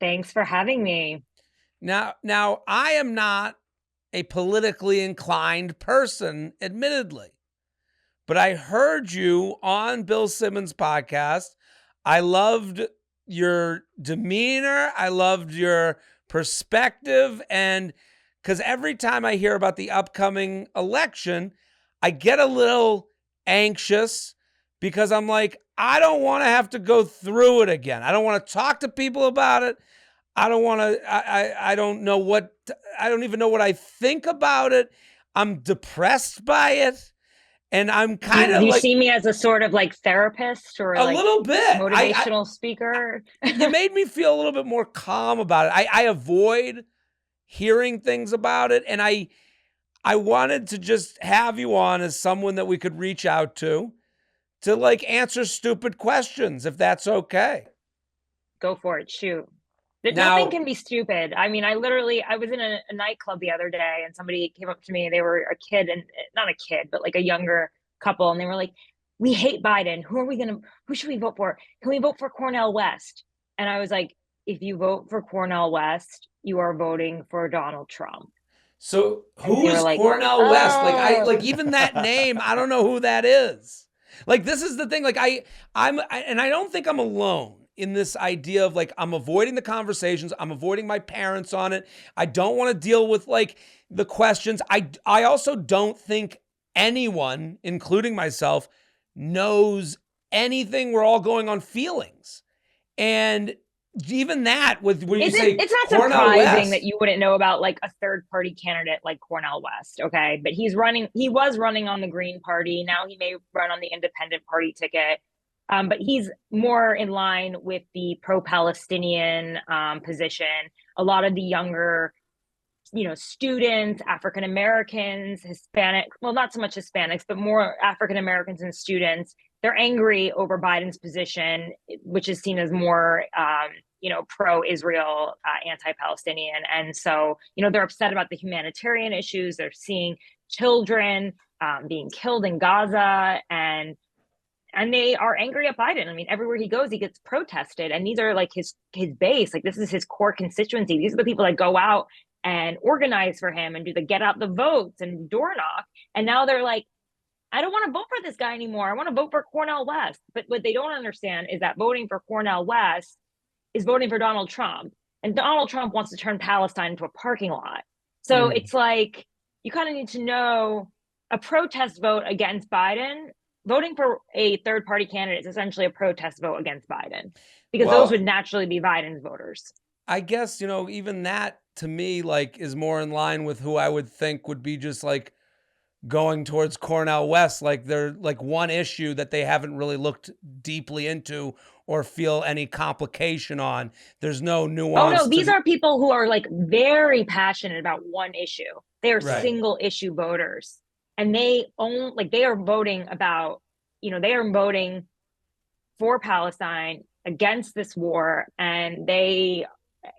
Thanks for having me. Now, I am not a politically inclined person, admittedly. But I heard you on Bill Simmons' podcast. I loved your demeanor. I loved your perspective. And because every time I hear about the upcoming election, I get a little anxious because I'm like, I don't want to have to go through it again. I don't want to talk to people about it. I don't want to, I don't even know what I think about it. I'm depressed by it. And I'm kind of you see me as a sort of therapist or a little bit motivational speaker. You made me feel a little bit more calm about it. I avoid hearing things about it. And I wanted to just have you on as someone that we could reach out to answer stupid questions, if that's okay. Go for it. Shoot. Nothing can be stupid. I mean, I was in a nightclub the other day and somebody came up to me. They were a kid and not a kid, but a younger couple. And they were like, we hate Biden. Who should we vote for? Can we vote for Cornel West? And I was like, if you vote for Cornel West, you are voting for Donald Trump. So who is Cornel West? Even that name, I don't know who that is. This is the thing. I don't think I'm alone in this idea of I'm avoiding the conversations. I'm avoiding my parents on it. I don't want to deal with the questions. I also don't think anyone, including myself, knows anything. We're all going on feelings. And even that when you say it's not Cornel surprising West, that you wouldn't know about a third party candidate like Cornel West. Okay. But he was running on the Green Party. Now he may run on the independent party ticket. But he's more in line with the pro-Palestinian position. A lot of the younger, students, African Americans, Hispanic, well, not so much Hispanics, but more African Americans and students, they're angry over Biden's position, which is seen as more, pro-Israel, anti-Palestinian. And so, they're upset about the humanitarian issues. They're seeing children being killed in Gaza and they are angry at Biden. I mean, everywhere he goes, he gets protested. And these are his base. This is his core constituency. These are the people that go out and organize for him and do the get out the votes and door knock. And now they're like, I don't want to vote for this guy anymore. I want to vote for Cornel West. But what they don't understand is that voting for Cornel West is voting for Donald Trump. and Donald Trump wants to turn Palestine into a parking lot. So it's like, you kind of need to know a protest vote against Biden. Voting for a third party candidate is essentially a protest vote against Biden, because those would naturally be Biden's voters. I guess, you know, even that to me, like, is more in line with who I would think would be just like going towards Cornel West. Like, they're like one issue that they haven't really looked deeply into or feel any complication on. There's no nuance. Oh no, these are people who are like very passionate about one issue. They are single issue voters, and they are voting about, you know, they are voting for Palestine, against this war, and they,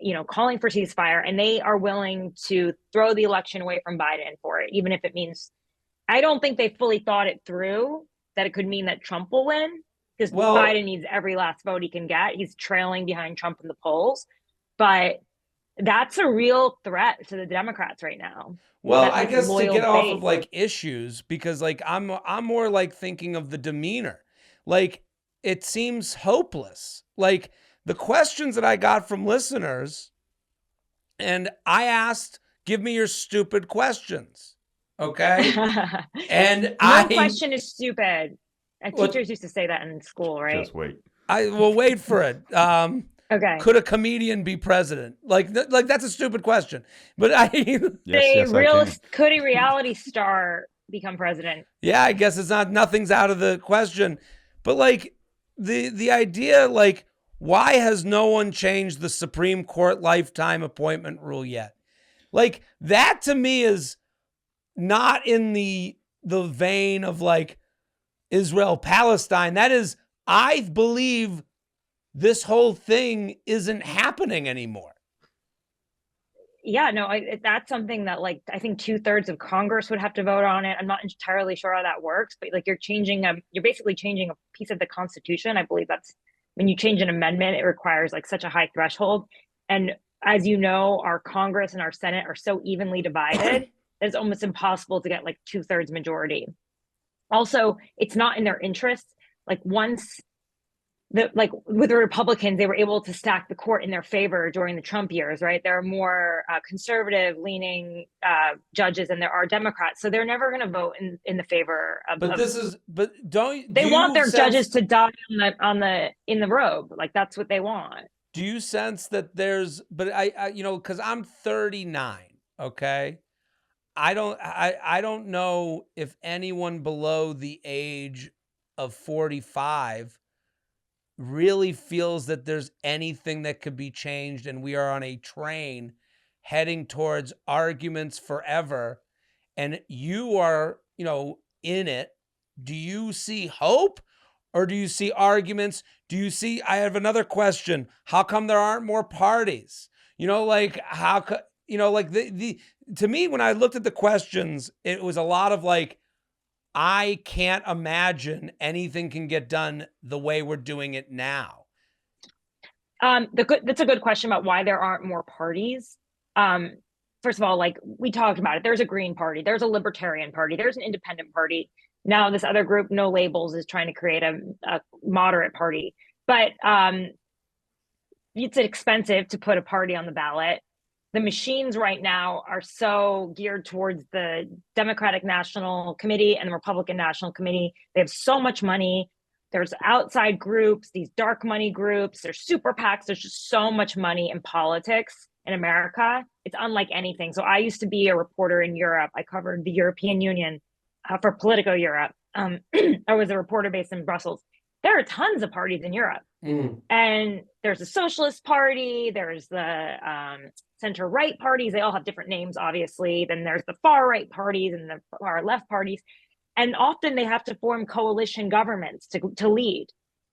you know, calling for ceasefire, and they are willing to throw the election away from Biden for it, even if it means, I don't think they fully thought it through that it could mean that Trump will win, because Biden needs every last vote he can get. He's trailing behind Trump in the polls, but that's a real threat to the Democrats right now. Well, I guess to get off of like issues, because like I'm more like thinking of the demeanor. Like, it seems hopeless. Like, the questions that I got from listeners, and I asked, give me your stupid questions. Okay. And no question is stupid. Teachers used to say that in school, right? Just wait. I will wait for it. Okay. Could a comedian be president? Like that's a stupid question. But could a reality star become president? Yeah, I guess nothing's out of the question. But like the idea, like, why has no one changed the Supreme Court lifetime appointment rule yet? Like, that to me is not in the vein of like Israel, Palestine. That is, I believe this whole thing isn't happening anymore. Yeah, no, that's something that, like, I think 2/3 of Congress would have to vote on it. I'm not entirely sure how that works, but like you're basically changing a piece of the Constitution. I believe that's, when you change an amendment, it requires like such a high threshold. And as you know, our Congress and our Senate are so evenly divided that it's almost impossible to get like 2/3 majority. Also, it's not in their interest. Like, once with the Republicans, they were able to stack the court in their favor during the Trump years, right? There are more conservative leaning judges than there are Democrats. So they're never going to vote in the favor of. They want their judges to die in the robe. Like, that's what they want. Do you sense that there's, but I you know, cause I'm 39. Okay. I don't know if anyone below the age of 45 really feels that there's anything that could be changed, and we are on a train heading towards arguments forever, and you are, you know, in it. Do you see hope, or do you see arguments? I have another question. How come there aren't more parties? You know, like, like to me, when I looked at the questions, it was a lot of like, I can't imagine anything can get done the way we're doing it now. That's a good question about why there aren't more parties. First of all, like we talked about it, there's a Green Party, there's a Libertarian Party, there's an Independent Party. Now this other group, No Labels, is trying to create a moderate party. But it's expensive to put a party on the ballot. The machines right now are so geared towards the Democratic National Committee and the Republican National Committee. They have so much money. There's outside groups, these dark money groups, there's super PACs. There's just so much money in politics in America. It's unlike anything. So I used to be a reporter in Europe. I covered the European Union for Politico Europe. I was a reporter based in Brussels. There are tons of parties in Europe. And there's the Socialist Party, there's the center-right parties. They all have different names, obviously. Then there's the far-right parties and the far-left parties. And often they have to form coalition governments to lead,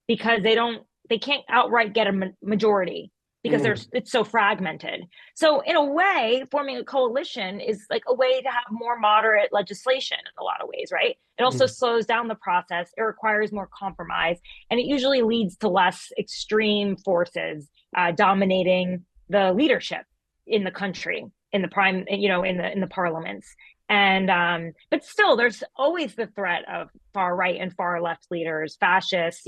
because they can't outright get a majority, because it's so fragmented. So in a way, forming a coalition is like a way to have more moderate legislation in a lot of ways, right? It also slows down the process. It requires more compromise, and it usually leads to less extreme forces dominating the leadership in the country, in the parliaments. And but still, there's always the threat of far right and far left leaders, fascists,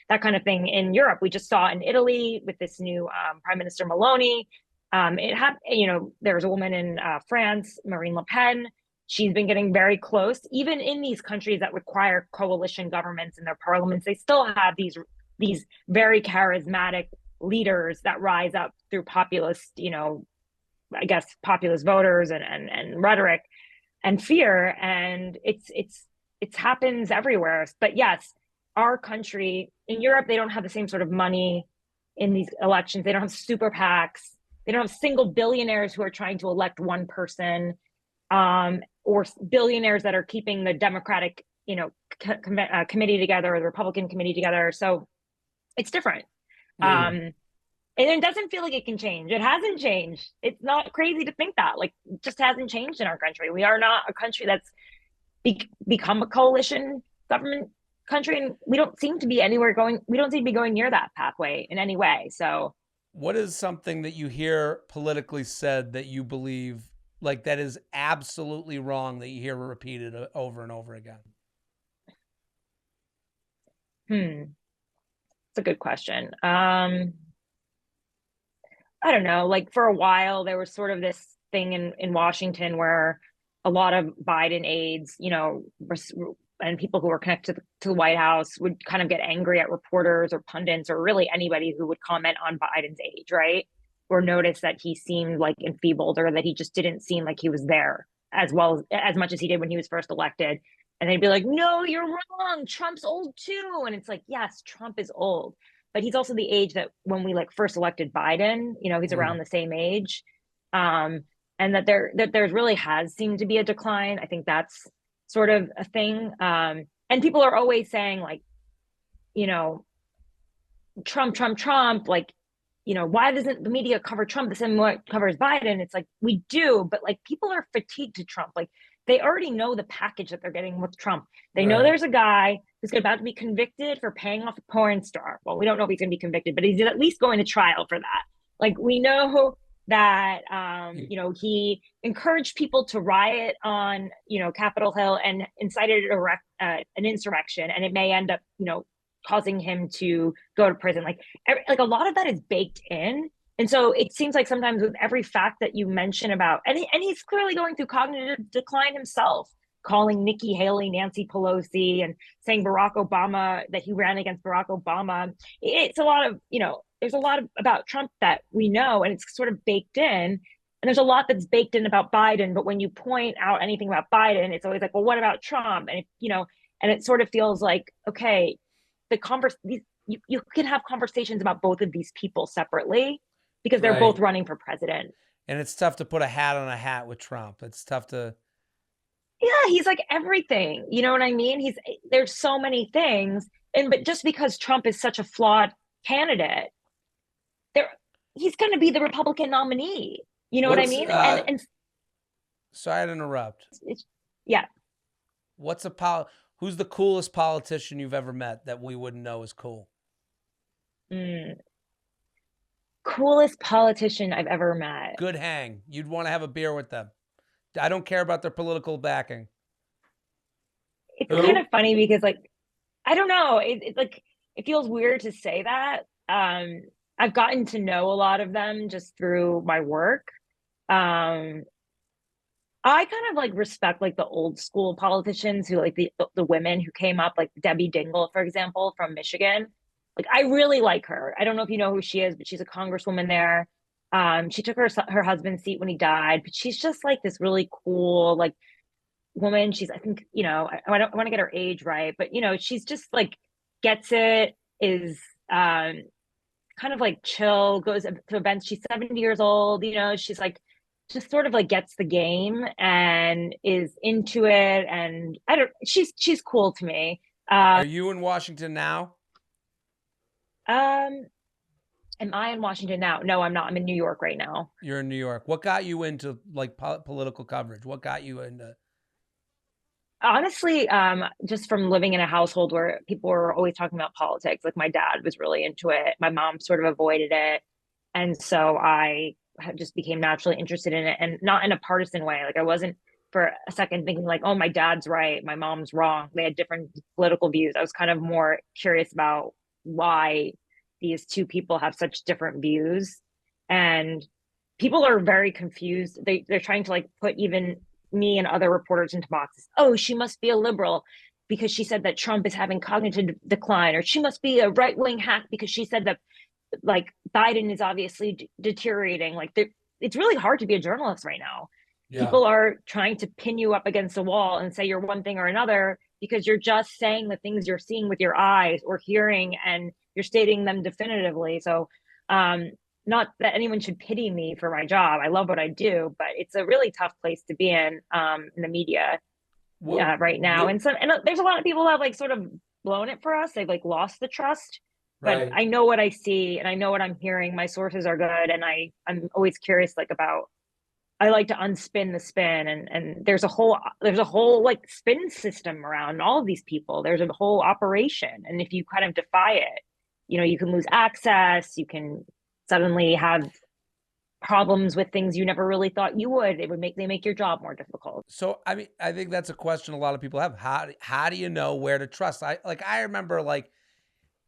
that kind of thing in Europe. We just saw in Italy with this new Prime Minister Meloni. There was a woman in France, Marine Le Pen. She's been getting very close. Even in these countries that require coalition governments in their parliaments, they still have these very charismatic leaders that rise up through populist, populist voters and rhetoric and fear. And it happens everywhere. But yes, our country in Europe, they don't have the same sort of money in these elections. They don't have super PACs. They don't have single billionaires who are trying to elect one person, or billionaires that are keeping the Democratic, committee together, or the Republican committee together. So it's different. And it doesn't feel like it can change. It hasn't changed. It's not crazy to think that. Like, it just hasn't changed in our country. We are not a country that's become a coalition government country, and we don't seem to be going near that pathway in any way. So what is something that you hear politically said that you believe, like, that is absolutely wrong, that you hear repeated over and over again? It's a good question. I don't know, like, for a while there was sort of this thing in Washington where a lot of Biden aides, and people who were connected to the White House would kind of get angry at reporters or pundits or really anybody who would comment on Biden's age, right? Or notice that he seemed like enfeebled, or that he just didn't seem like he was there as much as he did when he was first elected. And they'd be like, no, you're wrong. Trump's old too. And it's like, yes, Trump is old, but he's also the age that when we first elected Biden, he's around the same age. And that there's really has seemed to be a decline. I think that's sort of a thing. And people are always saying, like, Trump, like, why doesn't the media cover Trump the same way it covers Biden? It's like, we do, but like, people are fatigued to Trump. Like, they already know the package that they're getting with Trump. They know there's a guy who's about to be convicted for paying off a porn star. Well, we don't know if he's going to be convicted, but he's at least going to trial for that. Like, we know that, he encouraged people to riot on, Capitol Hill and incited an insurrection, and it may end up, causing him to go to prison. Like a lot of that is baked in. And so it seems like sometimes with every fact that you mention about, and he's clearly going through cognitive decline himself, calling Nikki Haley Nancy Pelosi and saying that he ran against Barack Obama. It's a lot of, there's a lot about Trump that we know, and it's sort of baked in. And there's a lot that's baked in about Biden. But when you point out anything about Biden, it's always like, well, what about Trump? And, and it sort of feels like, okay, you can have conversations about both of these people separately, because they're both running for president. And it's tough to put a hat on a hat with Trump. It's tough to. Yeah, he's like everything. You know what I mean? There's so many things. But just because Trump is such a flawed candidate, he's going to be the Republican nominee. You know what I mean? And sorry to interrupt. Yeah. Who's the coolest politician you've ever met that we wouldn't know is cool? Coolest politician I've ever met. Good hang. You'd want to have a beer with them. I don't care about their political backing. It's kind of funny because, like, I don't know. It feels weird to say that. I've gotten to know a lot of them just through my work. I kind of like respect like the old school politicians who like the women who came up, like Debbie Dingell, for example, from Michigan. Like, I really like her. I don't know if you know who she is, but she's a congresswoman there. She took her husband's seat when he died, but she's just like this really cool, like, woman. She's, I think, I want to get her age right, but she's just like gets it, is kind of like chill, goes to events. She's 70 years old, she's like just sort of like gets the game and is into it. And she's cool to me. Are you in Washington now? Am I in Washington now? No, I'm not. I'm in New York right now. You're in New York. What got you into like political coverage? What got you into? Honestly, just from living in a household where people were always talking about politics. Like, my dad was really into it. My mom sort of avoided it. And so I just became naturally interested in it, and not in a partisan way. Like, I wasn't for a second thinking like, oh, my dad's right, my mom's wrong. They had different political views. I was kind of more curious about why these two people have such different views. And people are very confused. They're trying to like put even me and other reporters into boxes. Oh, she must be a liberal because she said that Trump is having cognitive decline, or she must be a right-wing hack because she said that like Biden is obviously deteriorating. Like it's really hard to be a journalist right now. Yeah. People are trying to pin you up against a wall and say you're one thing or another because you're just saying the things you're seeing with your eyes or hearing, and you're stating them definitively. So not that anyone should pity me for my job. I love what I do, but it's a really tough place to be in the media right now. And there's a lot of people that have like sort of blown it for us. They've like lost the trust. But I know what I see and I know what I'm hearing. My sources are good, and I'm always curious like about. I like to unspin the spin, and there's a whole like spin system around all of these people. There's a whole operation, and if you kind of defy it, you can lose access. You can suddenly have problems with things you never really thought you would. They make your job more difficult. So I mean, I think that's a question a lot of people have. How do you know where to trust? I remember like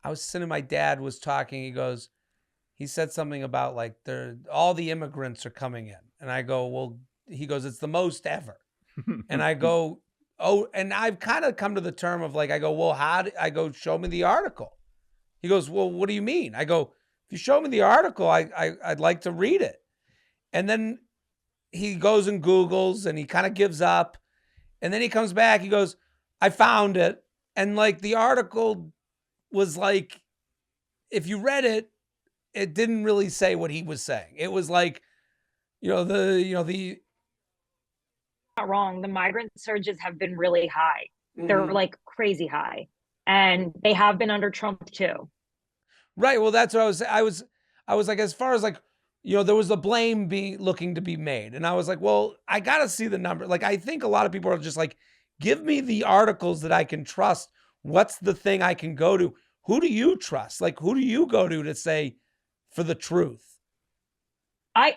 I was sitting, my dad was talking. He said something about like all the immigrants are coming in. And I go, well, he goes, it's the most ever. And I go, oh, and I've kind of come to the term of like, I go, well, show me the article. He goes, well, what do you mean? I go, if you show me the article, I'd like to read it. And then he goes and Googles and he kind of gives up. And then he comes back, he goes, I found it. And like the article was like, if you read it, it didn't really say what he was saying. It was like, not wrong. The migrant surges have been really high. Mm-hmm. They're like crazy high, and they have been under Trump too. Right. Well, that's what I was like, as far as like, there was the blame looking to be made. And I was like, well, I got to see the number. Like, I think a lot of people are just like, give me the articles that I can trust. What's the thing I can go to? Who do you trust? Like, who do you go to say for the truth? I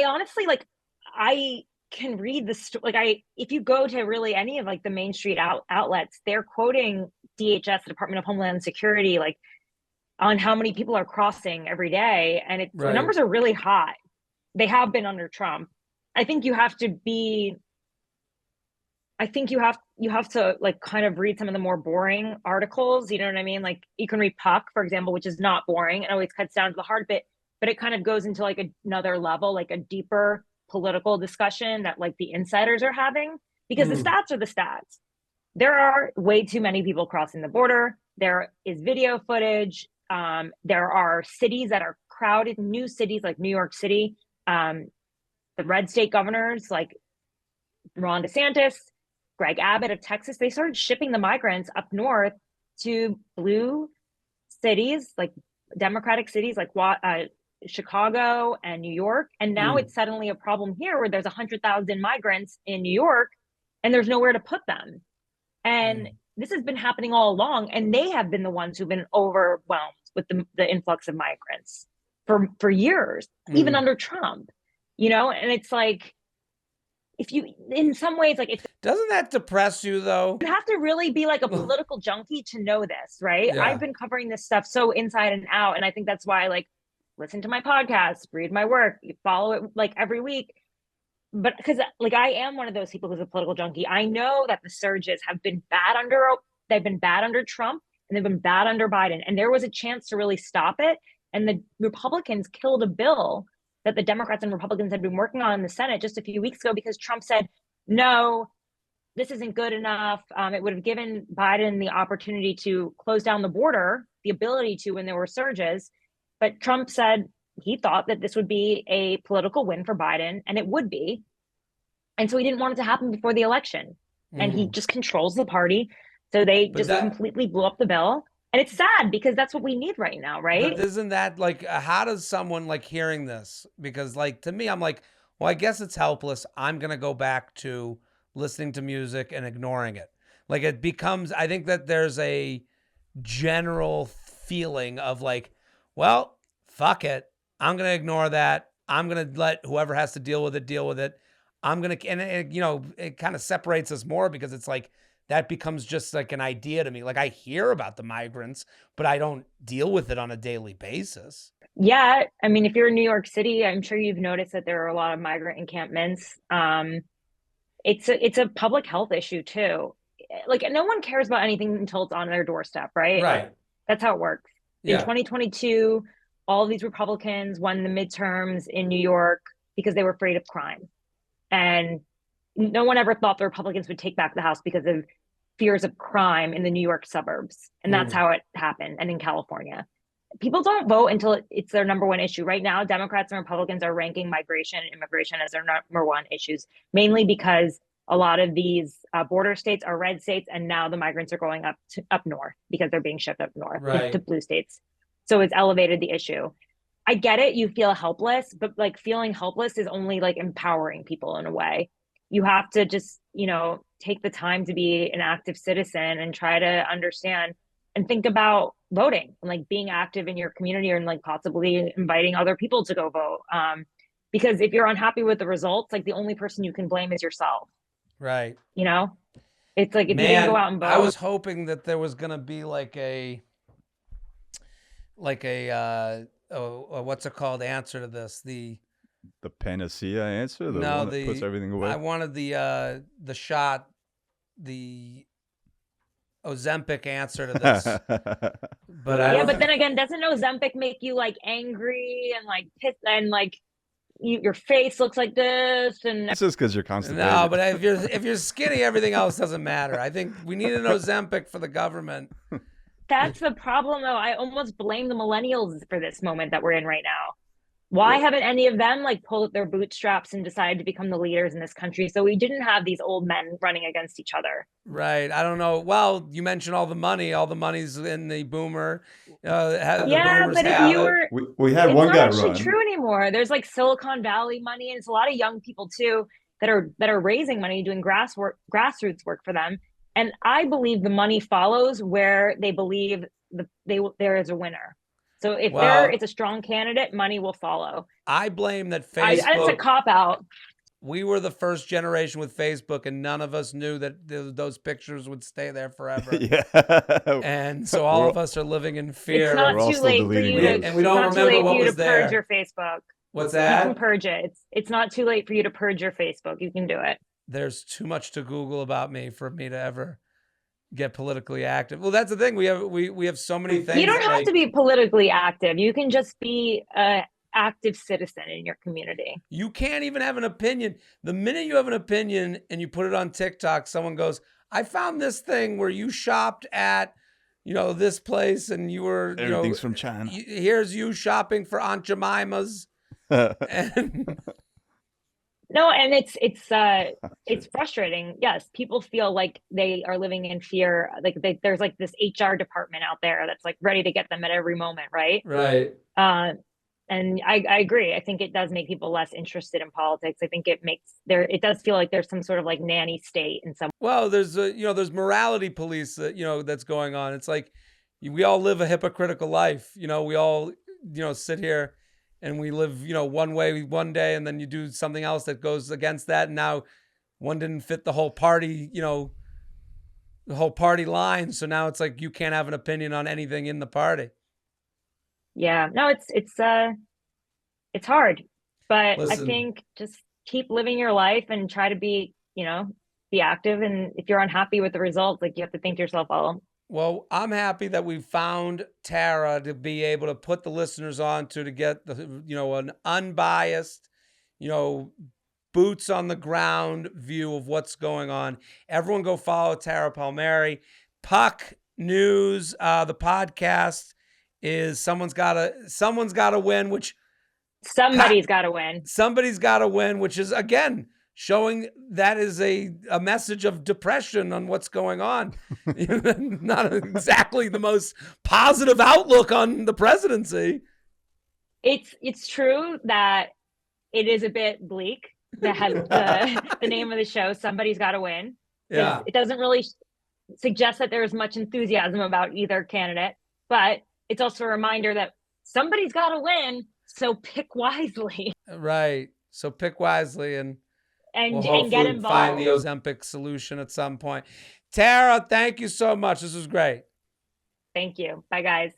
honestly, like, I can read if you go to really any of like the Main Street outlets, they're quoting DHS, the Department of Homeland Security, like on how many people are crossing every day. And the numbers are really high. They have been under Trump. I think you have to like kind of read some of the more boring articles. You know what I mean? Like you can read Puck, for example, which is not boring and always cuts down to the hard bit, but it kind of goes into like another level, like a deeper political discussion that like the insiders are having, because the stats are the stats. There are way too many people crossing the border. There is video footage. There are cities that are crowded, new cities like New York City. The red state governors like Ron DeSantis, Greg Abbott of Texas, they started shipping the migrants up north to blue cities, like Democratic cities like Chicago and New York. And now it's suddenly a problem here where there's 100,000 migrants in New York and there's nowhere to put them. And this has been happening all along. And they have been the ones who've been overwhelmed with the influx of migrants for years, even under Trump, and it's like, if you, in some ways, like, doesn't that depress you though? You have to really be like a political junkie to know this, right? Yeah. I've been covering this stuff so inside and out. And I think that's why, like, listen to my podcast, read my work, you follow it like every week. But because like I am one of those people who's a political junkie, I know that the surges have been bad under Trump and they've been bad under Biden. And there was a chance to really stop it. And the Republicans killed a bill that the Democrats and Republicans had been working on in the Senate just a few weeks ago because Trump said, no, this isn't good enough. It would have given Biden the opportunity to close down the border, the ability to when there were surges. But Trump said he thought that this would be a political win for Biden, and it would be. And so he didn't want it to happen before the election. And he just controls the party. So they completely blew up the bill. And it's sad because that's what we need right now, right? But isn't that like, how does someone like hearing this? Because like, to me, I'm like, well, I guess it's helpless. I'm going to go back to listening to music and ignoring it. Like it becomes, I think that there's a general feeling of like, well, fuck it. I'm going to ignore that. I'm going to let whoever has to deal with it, deal with it. I'm going to, and it, it kind of separates us more because it's like, that becomes just like an idea to me. Like I hear about the migrants, but I don't deal with it on a daily basis. Yeah. I mean, if you're in New York City, I'm sure you've noticed that there are a lot of migrant encampments. It's a public health issue too. Like no one cares about anything until it's on their doorstep, right? Right. That's how it works. In Yeah. 2022, all of these Republicans won the midterms in New York because they were afraid of crime. And no one ever thought the Republicans would take back the House because of fears of crime in the New York suburbs. And that's how it happened. And in California, people don't vote until it's their number one issue. Right now, Democrats and Republicans are ranking migration and immigration as their number one issues, mainly because a lot of these border states are red states, and now the migrants are going up north because they're being shipped up north to blue states. So it's elevated the issue. I get it. You feel helpless, but like feeling helpless is only like empowering people in a way. You have to just, take the time to be an active citizen and try to understand and think about voting and like being active in your community and like possibly inviting other people to go vote. Because if you're unhappy with the results, like the only person you can blame is yourself. Right. It's like if you didn't go out and vote. I was hoping that there was gonna be like a what's it called, answer to this, the panacea answer, one that puts everything away. I wanted the shot, the Ozempic answer to this. But but then again, doesn't Ozempic make you like angry and like pissed and like your face looks like this? And it's just because you're constipated. No, but if you're skinny, everything else doesn't matter. I think we need an Ozempic for the government. That's the problem, though. I almost blame the millennials for this moment that we're in right now. Why haven't any of them like pulled up their bootstraps and decided to become the leaders in this country? So we didn't have these old men running against each other. Right. I don't know. Well, you mentioned all the money. All the money's in the boomer. But if you were, we had one guy run. It's not actually true anymore. There's like Silicon Valley money, and it's a lot of young people too that are raising money, doing grassroots work for them. And I believe the money follows where they believe there is a winner. So if it's a strong candidate, money will follow. I blame that Facebook. It's a cop out. We were the first generation with Facebook, and none of us knew that those pictures would stay there forever. Yeah. And so all of us are living in fear. It's not too late for you to, and we don't remember what was there. Purge your Facebook. What's that? You can purge it. It's not too late for you to purge your Facebook. You can do it. There's too much to Google about me for me to ever get politically active. Well, that's the thing. We have so many things. You don't have to be politically active. You can just be an active citizen in your community. You can't even have an opinion. The minute you have an opinion and you put it on TikTok, someone goes, I found this thing where you shopped at, this place, and you were, everything's from China. Here's you shopping for Aunt Jemima's. And no, and it's frustrating. Yes, people feel like they are living in fear. Like there's like this HR department out there that's like ready to get them at every moment, right? Right. And I agree. I think it does make people less interested in politics. I think it does feel like there's some sort of like nanny state in some. Well, there's there's morality police that that's going on. It's like we all live a hypocritical life. We all sit here and we live one way one day, and then you do something else that goes against that. And now one didn't fit the whole party, the whole party line. So now it's like you can't have an opinion on anything in the party. Yeah, no, it's hard, but Listen, I think just keep living your life and try to be active. And if you're unhappy with the results, like you have to think to yourself, well, I'm happy that we found Tara to be able to put the listeners on to get the an unbiased, boots on the ground view of what's going on. Everyone go follow Tara Palmieri. Puck News, the podcast is someone's got to win, which somebody's got to win. Somebody's got to win, which is again showing that is a message of depression on what's going on. Not exactly the most positive outlook on the presidency. It's true that it is a bit bleak. That has the name of the show, Somebody's Got to Win. Yeah. It doesn't really suggest that there's much enthusiasm about either candidate, but it's also a reminder that somebody's got to win, so pick wisely. Right. So pick wisely and get involved. Find the Ozempic solution at some point. Tara, thank you so much. This was great. Thank you. Bye, guys.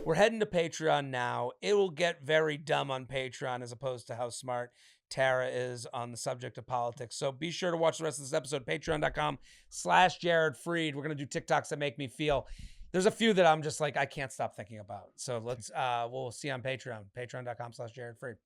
We're heading to Patreon now. It will get very dumb on Patreon as opposed to how smart Tara is on the subject of politics. So be sure to watch the rest of this episode, patreon.com/Jared Freid. We're going to do TikToks that make me feel. There's a few that I'm just like, I can't stop thinking about. So we'll see you on Patreon, patreon.com/Jared Freid.